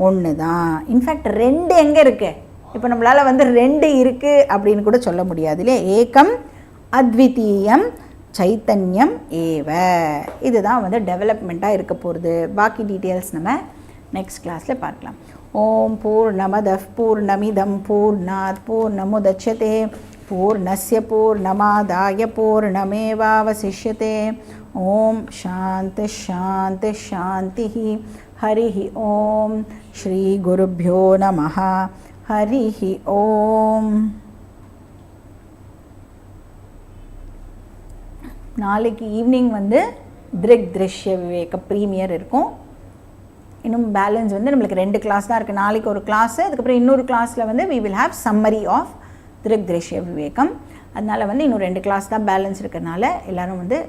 ஒன்று தான். இன்ஃபேக்ட் 2 எங்கே இருக்குது? இப்போ நம்மளால் வந்து 2 இருக்குது அப்படின்னு கூட சொல்ல முடியாது இல்லையா? ஏகம் அத்விதீயம் சைத்தன்யம் ஏவ. இதுதான் வந்து டெவலப்மெண்ட்டாக இருக்க போகிறது. பாக்கி டீட்டெயில்ஸ் நம்ம நெக்ஸ்ட் கிளாஸில் பார்க்கலாம். ஓம் பூர்ணமதః பூர்ணமிதம் பூர்ணாத் பூர்ணமுதச்யதே பூர்ணஸ்ய பூர்ணமாதாய பூர்ணமேவாவசிஷ்யதே. ஓம் சாந்தி சாந்தி சாந்தி. ஹரிஹ ஓம். ஸ்ரீ குருப்யோ நமஹ. ஹரிஹ ஓம். நாளைக்கு ஈவினிங் வந்து திருக் திருஷ்ய விவேக ப்ரீமியர் இருக்கும். இன்னும் பேலன்ஸ் வந்து நம்மளுக்கு 2 கிளாஸ் தான் இருக்குது. நாளைக்கு ஒரு கிளாஸு, அதுக்கப்புறம் இன்னொரு கிளாஸில் வந்து we will have summary of திருக் திருஷ்ய விவேகம். அதனால் வந்து இன்னும் 2 கிளாஸ் தான் பேலன்ஸ் இருக்கிறதுனால எல்லோரும் வந்து